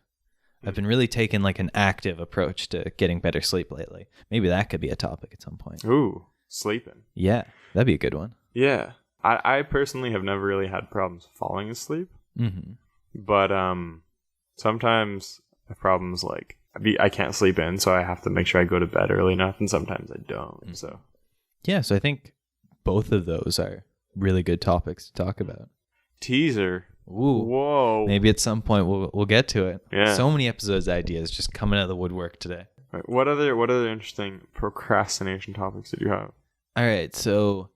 I've been really taking like an active approach to getting better sleep lately. Maybe that could be a topic at some point. Ooh, sleeping. Yeah, that'd be a good one. Yeah. I personally have never really had problems falling asleep. But sometimes I have problems like I can't sleep in, so I have to make sure I go to bed early enough, and sometimes I don't. So I think both of those are really good topics to talk about. Teaser. Ooh. Whoa. Maybe at some point we'll get to it. Yeah. So many episodes ideas just coming out of the woodwork today. Right. What other interesting procrastination topics did you have? All right, so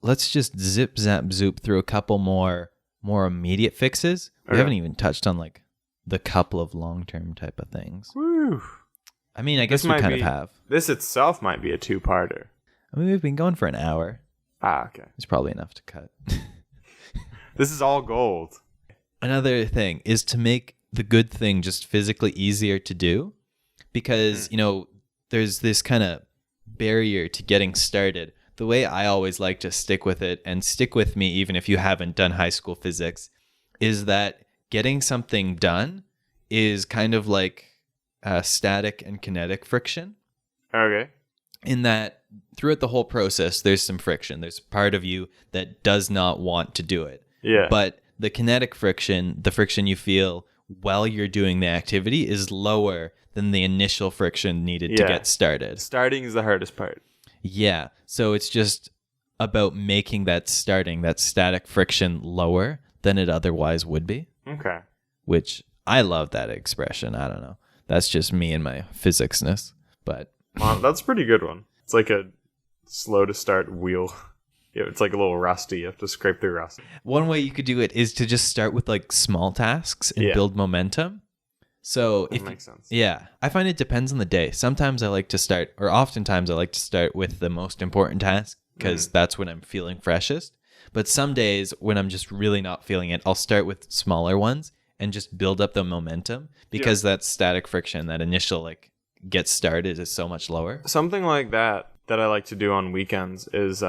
let's just zip zap zoop through a couple more immediate fixes. We haven't even touched on like the couple of long-term type of things. Woo. I mean, I guess we kind of have. This itself might be a two-parter. I mean, we've been going for an hour. Okay. It's probably enough to cut. This is all gold. Another thing is to make the good thing just physically easier to do, because, there's this kind of barrier to getting started. The way I always like to stick with it, and stick with me even if you haven't done high school physics, is that getting something done is kind of like static and kinetic friction. Okay. In that throughout the whole process, there's some friction. There's a part of you that does not want to do it. Yeah. But the kinetic friction, the friction you feel while you're doing the activity, is lower than the initial friction needed to get started. Starting is the hardest part. Yeah. So it's just about making that static friction lower than it otherwise would be. Okay. Which I love that expression. I don't know. That's just me and my physicsness. But Well, that's a pretty good one. It's like a slow to start wheel. Yeah, it's like a little rusty. You have to scrape the rust. one way you could do it is to just start with like small tasks and build momentum. So That makes sense. Yeah, I find it depends on the day. Sometimes I like to start, or oftentimes I like to start with the most important task because that's when I'm feeling freshest. But some days when I'm just really not feeling it, I'll start with smaller ones and just build up the momentum because that static friction, that initial like get started is so much lower. Something like that I like to do on weekends is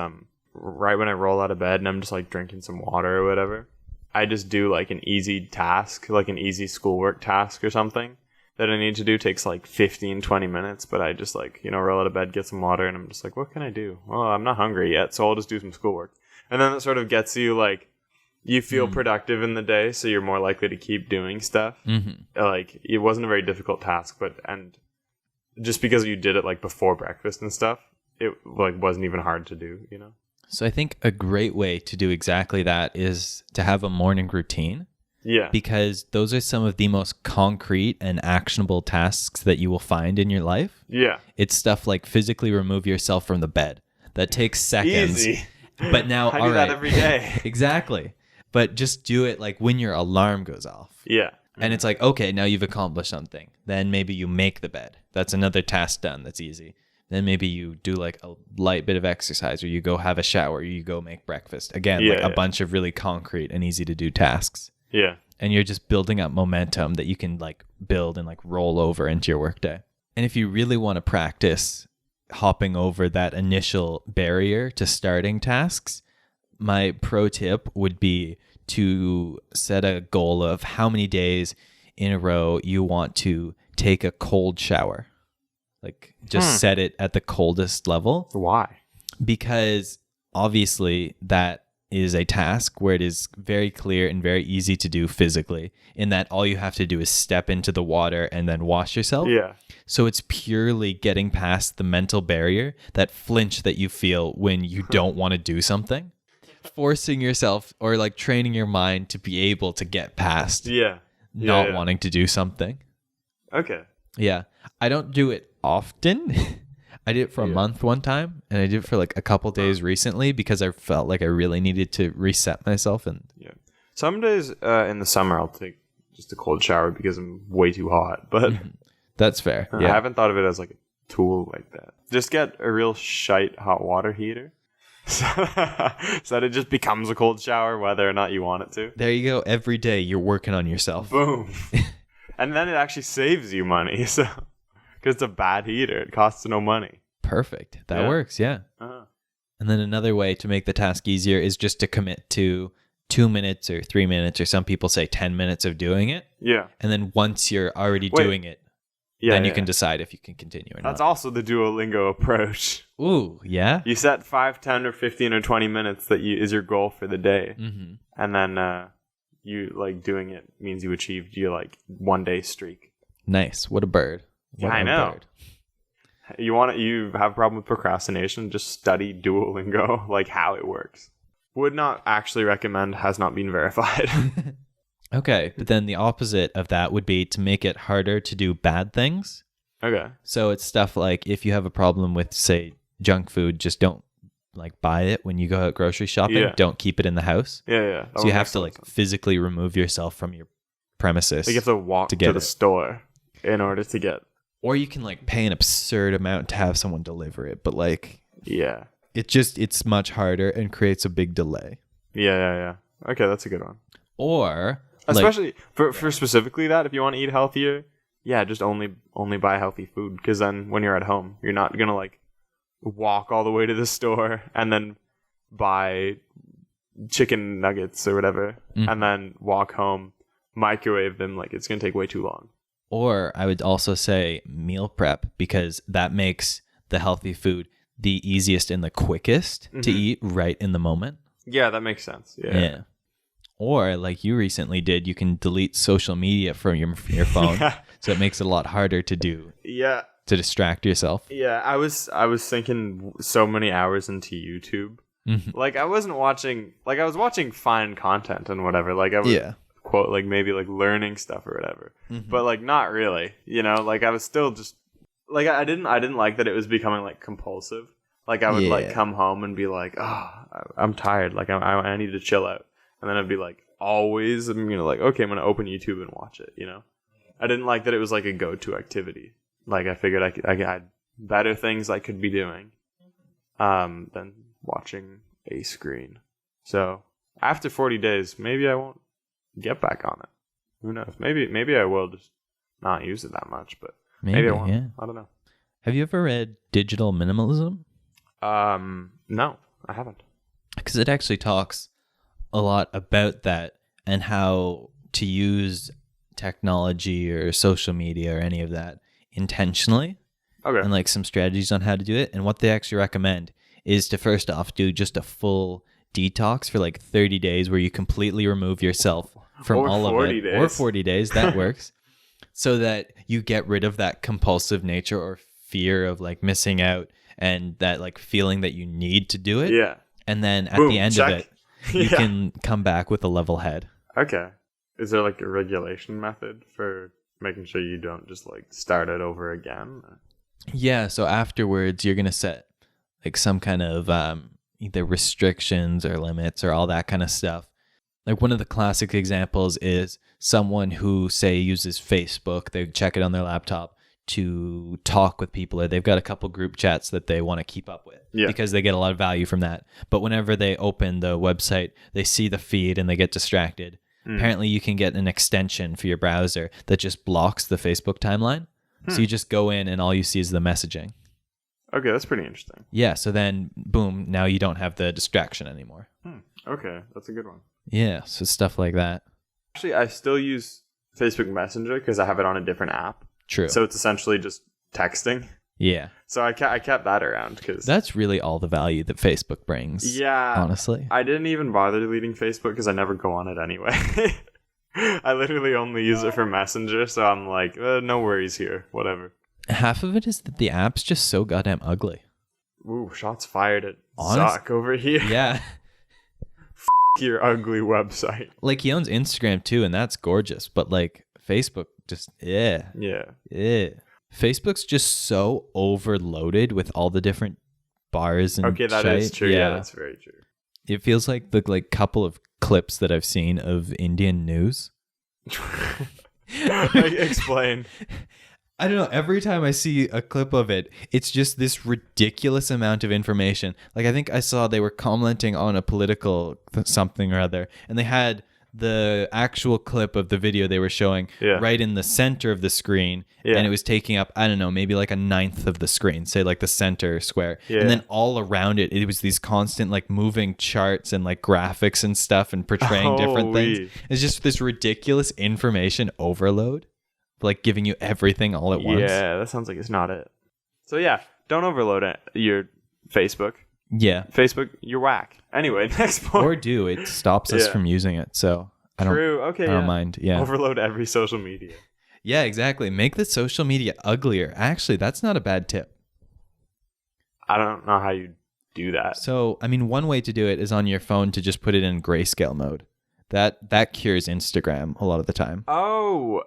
right when I roll out of bed and I'm just like drinking some water or whatever, I just do like an easy task, like an easy schoolwork task or something that I need to do. Takes like 15, 20 minutes, but I just like, roll out of bed, get some water, and I'm just like, what can I do? Well, I'm not hungry yet, so I'll just do some schoolwork. And then it sort of gets you like, you feel productive in the day, so you're more likely to keep doing stuff. Like, it wasn't a very difficult task, and just because you did it like before breakfast and stuff, it like wasn't even hard to do, So I think a great way to do exactly that is to have a morning routine. Yeah. Because those are some of the most concrete and actionable tasks that you will find in your life. Yeah. It's stuff like physically remove yourself from the bed. That takes seconds. Easy. But now, I do that every day. Exactly. But just do it like when your alarm goes off. Yeah. And it's like, okay, now you've accomplished something. Then maybe you make the bed. That's another task done. That's easy. Then maybe you do like a light bit of exercise, or you go have a shower, or you go make breakfast. Again, like a bunch of really concrete and easy to do tasks. Yeah. And you're just building up momentum that you can like build and like roll over into your workday. And if you really want to practice hopping over that initial barrier to starting tasks, my pro tip would be to set a goal of how many days in a row you want to take a cold shower. Like just set it at the coldest level. Why? Because obviously that is a task where it is very clear and very easy to do physically, in that all you have to do is step into the water and then wash yourself. Yeah. So it's purely getting past the mental barrier, that flinch that you feel when you don't want to do something. Forcing yourself or like training your mind to be able to get past not wanting to do something. Okay. Yeah. I don't do it often. I did it for a month one time, and I did it for like a couple days recently because I felt like I really needed to reset myself. And some days in the summer I'll take just a cold shower because I'm way too hot, but that's fair. I haven't thought of it as like a tool like that. Just get a real shite hot water heater so that it just becomes a cold shower whether or not you want it to. There you go. Every day you're working on yourself. Boom. And then it actually saves you money, so because it's a bad heater, it costs no money. Perfect. That works. Yeah. Uh-huh. And then another way to make the task easier is just to commit to 2 minutes or 3 minutes, or some people say 10 minutes of doing it. Yeah. And then once you're already doing it, then you can decide if you can continue or not. That's also the Duolingo approach. Ooh, yeah? You set 5, 10, or 15 or 20 minutes that is your goal for the day. Mm-hmm. And then you like doing it means you achieved your like 1 day streak. Nice. What a bird. What I know. Bird. You have a problem with procrastination, just study Duolingo, like how it works. Would not actually recommend, has not been verified. Okay, but then the opposite of that would be to make it harder to do bad things. Okay. So it's stuff like if you have a problem with, say, junk food, just don't like buy it when you go out grocery shopping. Yeah. Don't keep it in the house. Yeah. So you have to like physically remove yourself from your premises. Like you have to walk to the store in order to get. Or you can like pay an absurd amount to have someone deliver it, but like it's much harder and creates a big delay. Yeah. Okay, that's a good one. Or especially for specifically that, if you want to eat healthier, just only buy healthy food, because then when you're at home, you're not gonna like walk all the way to the store and then buy chicken nuggets or whatever, and then walk home, microwave them. Like it's gonna take way too long. Or I would also say meal prep, because that makes the healthy food the easiest and the quickest to eat right in the moment. Yeah, that makes sense. Yeah. Or like you recently did, you can delete social media from your phone. Yeah. So it makes it a lot harder to do, Yeah. to distract yourself. Yeah, I was thinking so many hours into YouTube. Mhm. Like I wasn't watching, like I was watching fine content and whatever. Like I was Yeah. quote like maybe like learning stuff or whatever. But like not really, you know, like I was still just like I didn't like that it was becoming like compulsive. Like I would like Yeah. come home and be like, "Oh, I'm tired. Like I need to chill out." And then I'd be like, "Always, I'm like, okay, I'm going to open YouTube and watch it, you know?" I didn't like that it was like a go-to activity. Like I figured I had better things I could be doing than watching a screen. So after 40 days, maybe I won't get back on it. Who knows? Maybe I will just not use it that much, but maybe I won't. Yeah. I don't know. Have you ever read Digital Minimalism? No, I haven't. Because it actually talks a lot about that and how to use technology or social media or any of that intentionally, Okay. and like some strategies on how to do it. And what they actually recommend is to first off do just a full detox for like 30 days where you completely remove yourself from Or all of 40 it. days. Or 40 days, that works. So that you get rid of that compulsive nature or fear of like missing out and that like feeling that you need to do it. Yeah. And then at Boom, the end check. of it, you Yeah. can come back with a level head. Okay. Is there like a regulation method for making sure you don't just like start it over again? Yeah, so afterwards you're gonna set like some kind of either restrictions or limits or all that kind of stuff. Like one of the classic examples is someone who say uses Facebook, they check it on their laptop to talk with people, or they've got a couple group chats that they want to keep up with because they get a lot of value from that. But whenever they open the website, they see the feed and they get distracted. Apparently you can get an extension for your browser that just blocks the Facebook timeline. So you just go in and all you see is the messaging. Okay, that's pretty interesting. Yeah, so then boom, now you don't have the distraction anymore. Okay, that's a good one. Yeah, so stuff like that. Actually, I still use Facebook Messenger because I have it on a different app. True. So it's essentially just texting. Yeah. So I kept that around because That's really all the value that Facebook brings. yeah, Honestly. I didn't even bother deleting Facebook because I never go on it anyway. I literally only use it for Messenger, so I'm like, no worries here, whatever. Half of it is that the app's just so goddamn ugly. Ooh, shots fired at Honest- Zuck over here. Yeah. Your ugly website. Like he owns Instagram too, and that's gorgeous. But like Facebook just Yeah. Facebook's just so overloaded with all the different bars and Okay, that is shite. true. Yeah, that's very true. It feels like the like couple of clips that I've seen of Indian news. Explain. I don't know. Every time I see a clip of it, it's just this ridiculous amount of information. Like I think I saw they were commenting on a political something or other, and they had the actual clip of the video they were showing right in the center of the screen, and it was taking up, I don't know, maybe like a ninth of the screen, say like the center square. And then all around it, it was these constant like moving charts and like graphics and stuff and portraying different things. It's just this ridiculous information overload. Like giving you everything all at once. Yeah, that sounds like it's not it. So yeah, don't overload your Facebook. Yeah. Facebook, you're whack. Anyway, next point. Or do. It stops us from using it. So I don't, True. Okay, I don't mind. Yeah. Overload every social media. Yeah, exactly. Make the social media uglier. Actually, that's not a bad tip. I don't know how you do that. So, I mean, one way to do it is on your phone to just put it in grayscale mode. That cures Instagram a lot of the time. Oh,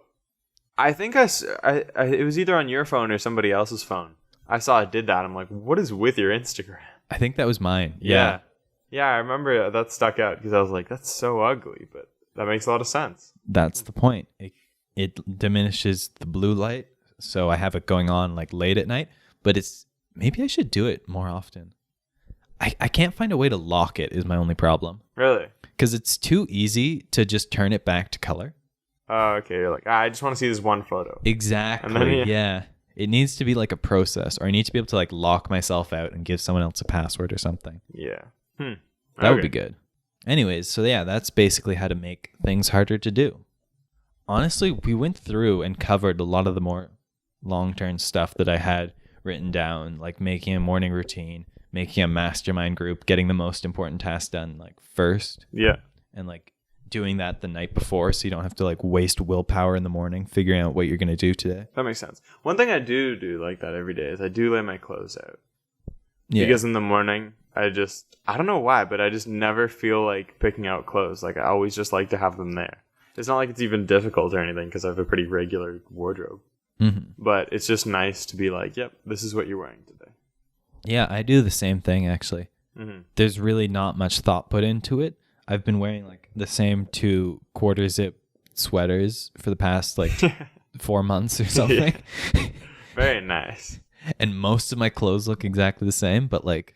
I think it was either on your phone or somebody else's phone. I saw it did that. I'm like, what is with your Instagram? I think that was mine. Yeah, I remember that stuck out because I was like, that's so ugly, but that makes a lot of sense. That's the point. It diminishes the blue light, so I have it going on like late at night, but maybe I should do it more often. I can't find a way to lock it is my only problem. Really? Because it's too easy to just turn it back to color. Oh, okay. You're like, I just want to see this one photo. Exactly. And then, yeah. It needs to be like a process, or I need to be able to like lock myself out and give someone else a password or something. Yeah. That would be good. Anyways, so yeah, that's basically how to make things harder to do. Honestly, we went through and covered a lot of the more long-term stuff that I had written down, like making a morning routine, making a mastermind group, getting the most important tasks done like first. Yeah. And like doing that the night before so you don't have to like waste willpower in the morning figuring out what you're going to do today. That makes sense. One thing I do like that every day is I do lay my clothes out. Yeah. Because in the morning, I don't know why, but I just never feel like picking out clothes. Like, I always just like to have them there. It's not like it's even difficult or anything because I have a pretty regular wardrobe. Mm-hmm. But it's just nice to be like, yep, this is what you're wearing today. Yeah, I do the same thing, actually. Mm-hmm. There's really not much thought put into it. I've been wearing like the same 2 quarter zip sweaters for the past like 4 months or something. Yeah. Very nice. And most of my clothes look exactly the same, but like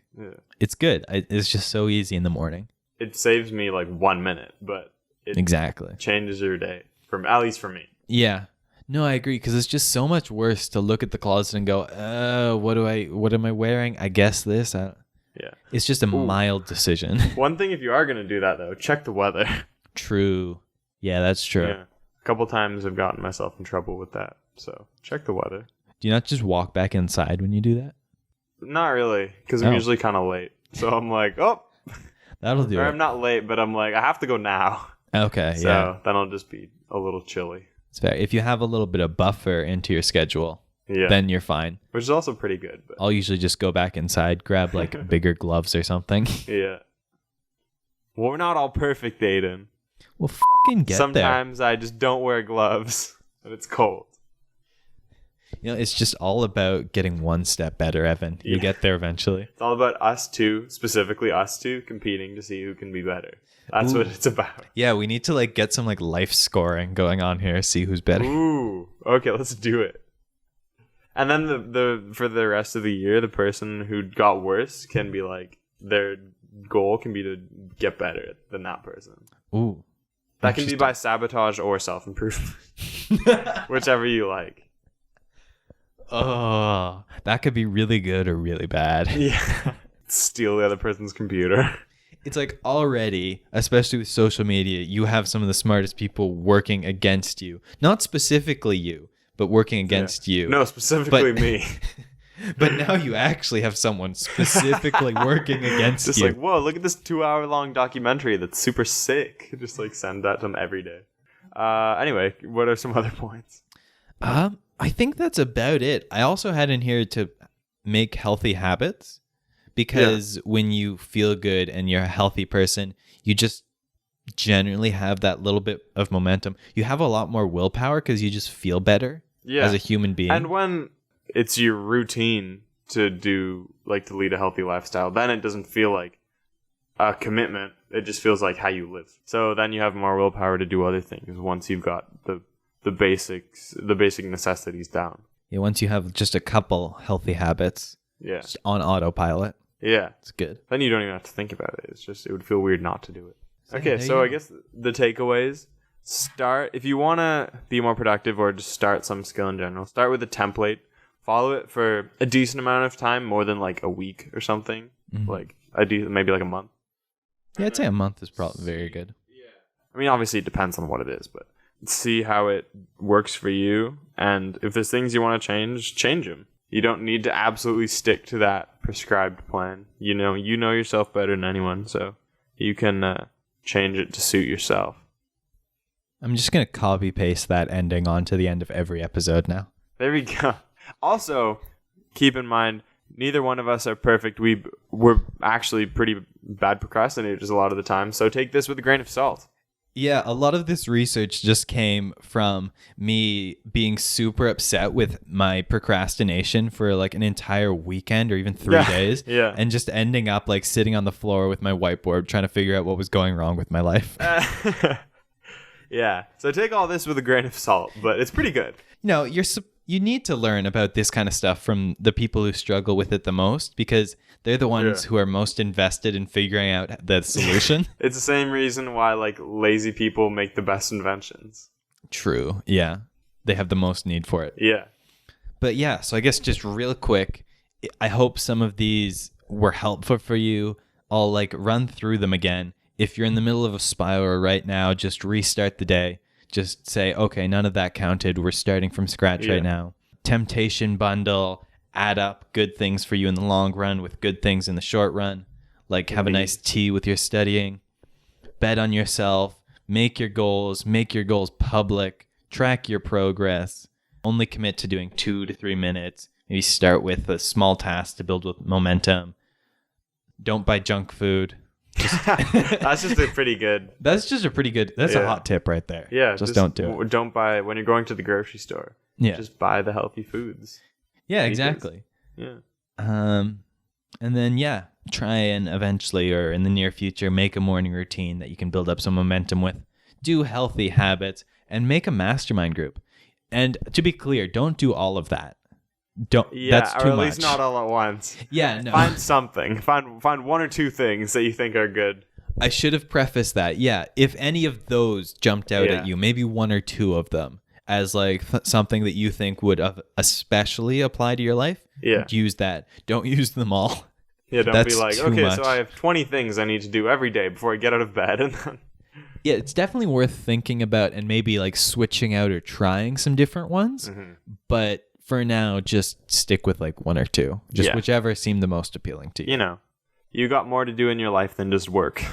it's good. It's just so easy in the morning. It saves me like 1 minute, but it exactly changes your day, at least for me. Yeah. No, I agree, because it's just so much worse to look at the closet and go, what am I wearing? I guess this. Yeah. It's just a mild decision. One thing, if you are going to do that, though, check the weather. True. Yeah, that's true. Yeah. A couple times I've gotten myself in trouble with that. So check the weather. Do you not just walk back inside when you do that? Not really, because I'm usually kind of late. So I'm like, oh. That'll do it. I'm not late, but I'm like, I have to go now. Okay, so yeah. Then I'll just be a little chilly. It's fair. If you have a little bit of buffer into your schedule, then you're fine. Which is also pretty good. But I'll usually just go back inside, grab like bigger gloves or something. Yeah. Well, we're not all perfect, Aiden. Well, fucking get Sometimes I just don't wear gloves and it's cold. You know, it's just all about getting one step better, Evan. You'll get there eventually. It's all about us two, specifically us two, competing to see who can be better. That's what it's about. Yeah, we need to like get some like life scoring going on here, see who's better. Ooh, okay, let's do it. And then the for the rest of the year, the person who got worse can be like, their goal can be to get better than that person. Ooh. That can be by sabotage or self-improvement. Whichever you like. Oh, that could be really good or really bad. Yeah. Steal the other person's computer. It's like already, especially with social media, you have some of the smartest people working against you. Not specifically you, but working against you. No, specifically me. But now you actually have someone specifically working against just you. Just like, whoa, look at this 2-hour-long documentary that's super sick. Just like send that to them every day. Anyway, what are some other points? I think that's about it. I also had in here to make healthy habits, because when you feel good and you're a healthy person, you just generally have that little bit of momentum. You have a lot more willpower because you just feel better as a human being. And when it's your routine to do, like, to lead a healthy lifestyle, then it doesn't feel like a commitment. It just feels like how you live. So then you have more willpower to do other things once you've got the basic necessities down. Yeah, once you have just a couple healthy habits just on autopilot. Yeah. It's good. Then you don't even have to think about it. It's just, it would feel weird not to do it. Okay, so I guess the takeaways. Start, if you want to be more productive or just start some skill in general, start with a template. Follow it for a decent amount of time, more than like a week or something. Mm-hmm. Like maybe like a month. Yeah, I'd say a month is probably very good. Yeah. I mean, obviously it depends on what it is, but see how it works for you. And if there's things you want to change them. You don't need to absolutely stick to that prescribed plan. You know yourself better than anyone, so you can change it to suit yourself. I'm just going to copy paste that ending onto the end of every episode now. There we go. Also, keep in mind, neither one of us are perfect. We're actually pretty bad procrastinators a lot of the time, so take this with a grain of salt. Yeah, a lot of this research just came from me being super upset with my procrastination for like an entire weekend or even 3 days. Yeah. And just ending up like sitting on the floor with my whiteboard trying to figure out what was going wrong with my life. Yeah. So take all this with a grain of salt, but it's pretty good. You know, you need to learn about this kind of stuff from the people who struggle with it the most, because they're the ones who are most invested in figuring out the solution. It's the same reason why like lazy people make the best inventions. True. Yeah. They have the most need for it. Yeah. But yeah, so I guess just real quick, I hope some of these were helpful for you. I'll like run through them again. If you're in the middle of a spiral right now, just restart the day. Just say, okay, none of that counted. We're starting from scratch right now. Temptation bundle, add up good things for you in the long run with good things in the short run. Like have a nice tea with your studying. Bet on yourself. make your goals public, track your progress, only commit to doing 2 to 3 minutes. Maybe start with a small task to build with momentum. Don't buy junk food. That's just a pretty good. That's a hot tip right there. Yeah. Just don't do it. Don't buy when you're going to the grocery store. Yeah. Just buy the healthy foods. Yeah, exactly. Yeah. And then, try and eventually or in the near future, make a morning routine that you can build up some momentum with. Do healthy habits and make a mastermind group. And to be clear, don't do all of that. That's too much. Or at least not all at once. Yeah, no. Find something. Find 1 or 2 things that you think are good. I should have prefaced that. Yeah, if any of those jumped out at you, maybe 1 or 2 of them as like something that you think would especially apply to your life. Yeah. Use that. Don't use them all. Yeah, don't That's be like, too okay, much. so I have 20 things I need to do every day before I get out of bed, and then Yeah, it's definitely worth thinking about and maybe like switching out or trying some different ones. Mm-hmm. But for now, just stick with like 1 or 2. Just whichever seemed the most appealing to you. You know, you got more to do in your life than just work.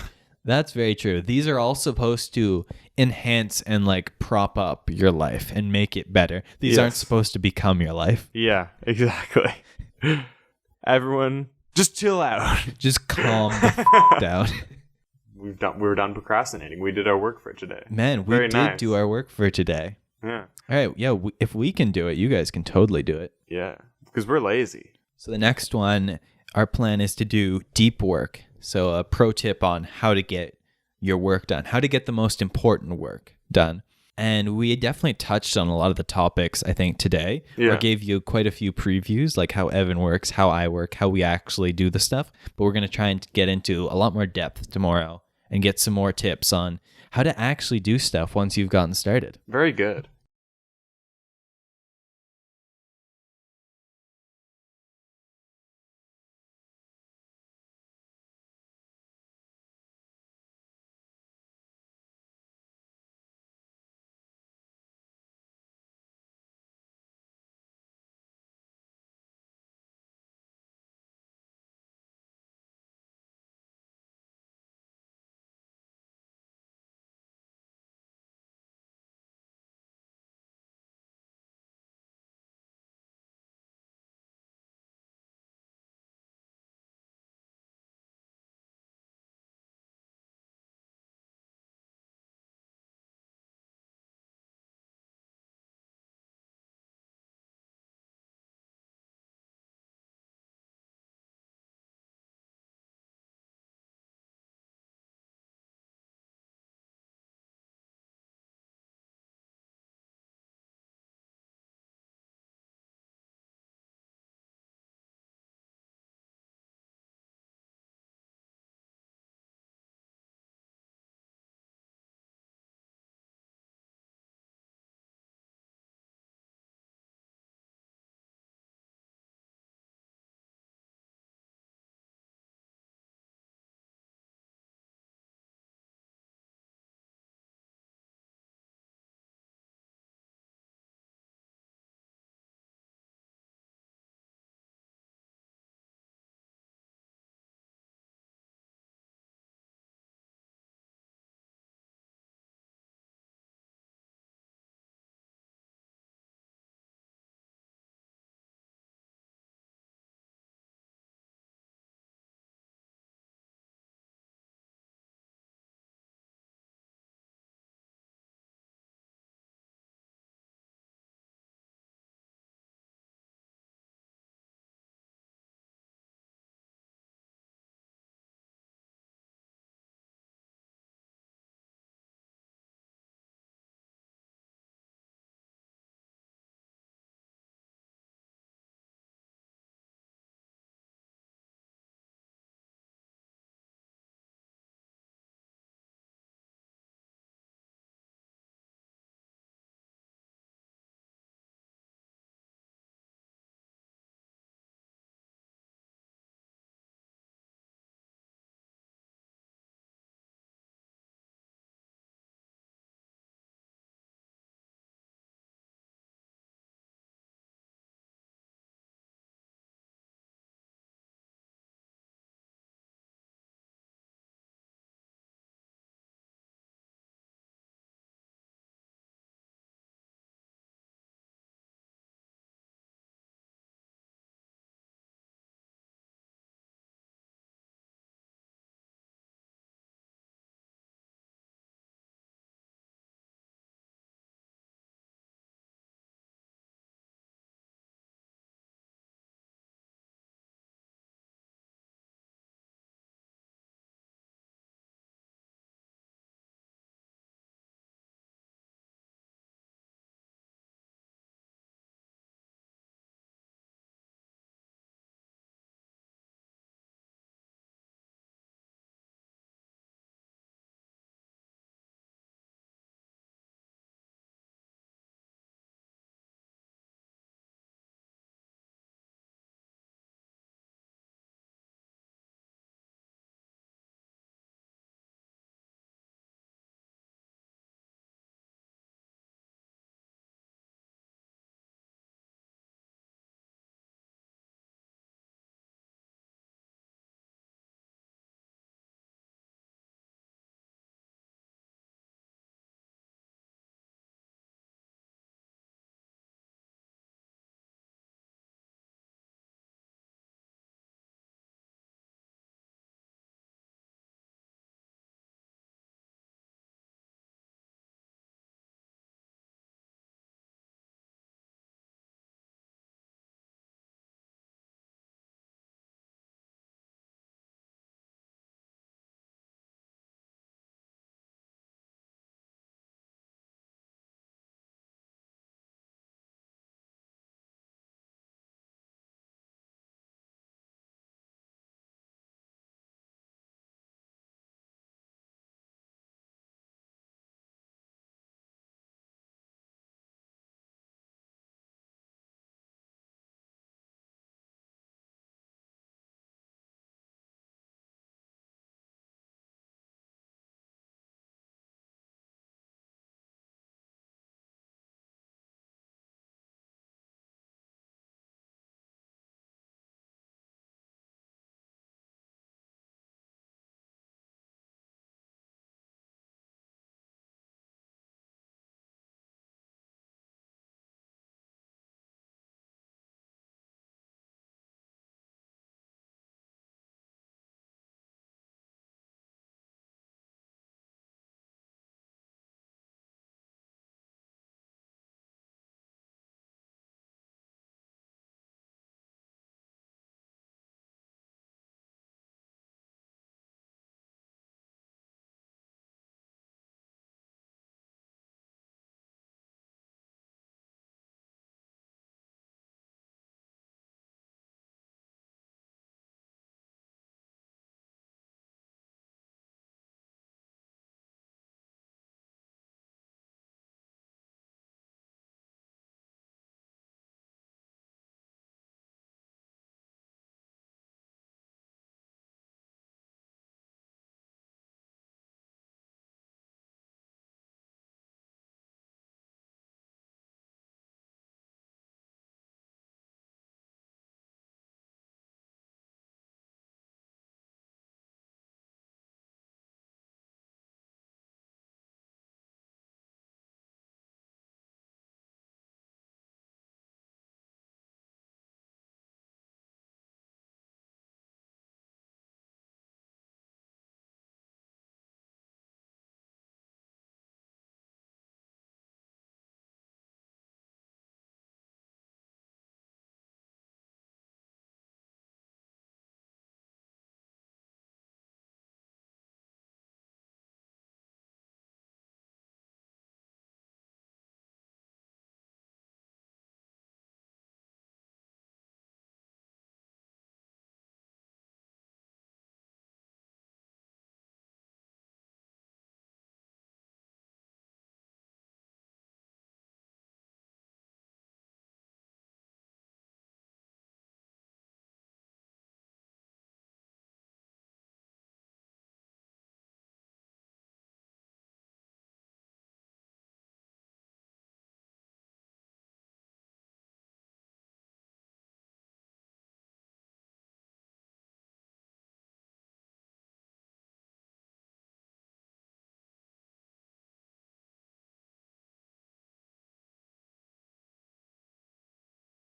That's very true. These are all supposed to enhance and like prop up your life and make it better. These aren't supposed to become your life. Yeah, exactly. Everyone, just chill out. Just calm the down. We're done procrastinating. We did our work for today. Man, we did do our work for today. Yeah. All right. Yeah. If we can do it, you guys can totally do it. Yeah. Because we're lazy. So the next one, our plan is to do deep work. So a pro tip on how to get your work done, how to get the most important work done. And we definitely touched on a lot of the topics, I think, today. Yeah. I gave you quite a few previews, like how Evan works, how I work, how we actually do the stuff. But we're going to try and get into a lot more depth tomorrow and get some more tips on how to actually do stuff once you've gotten started. Very good.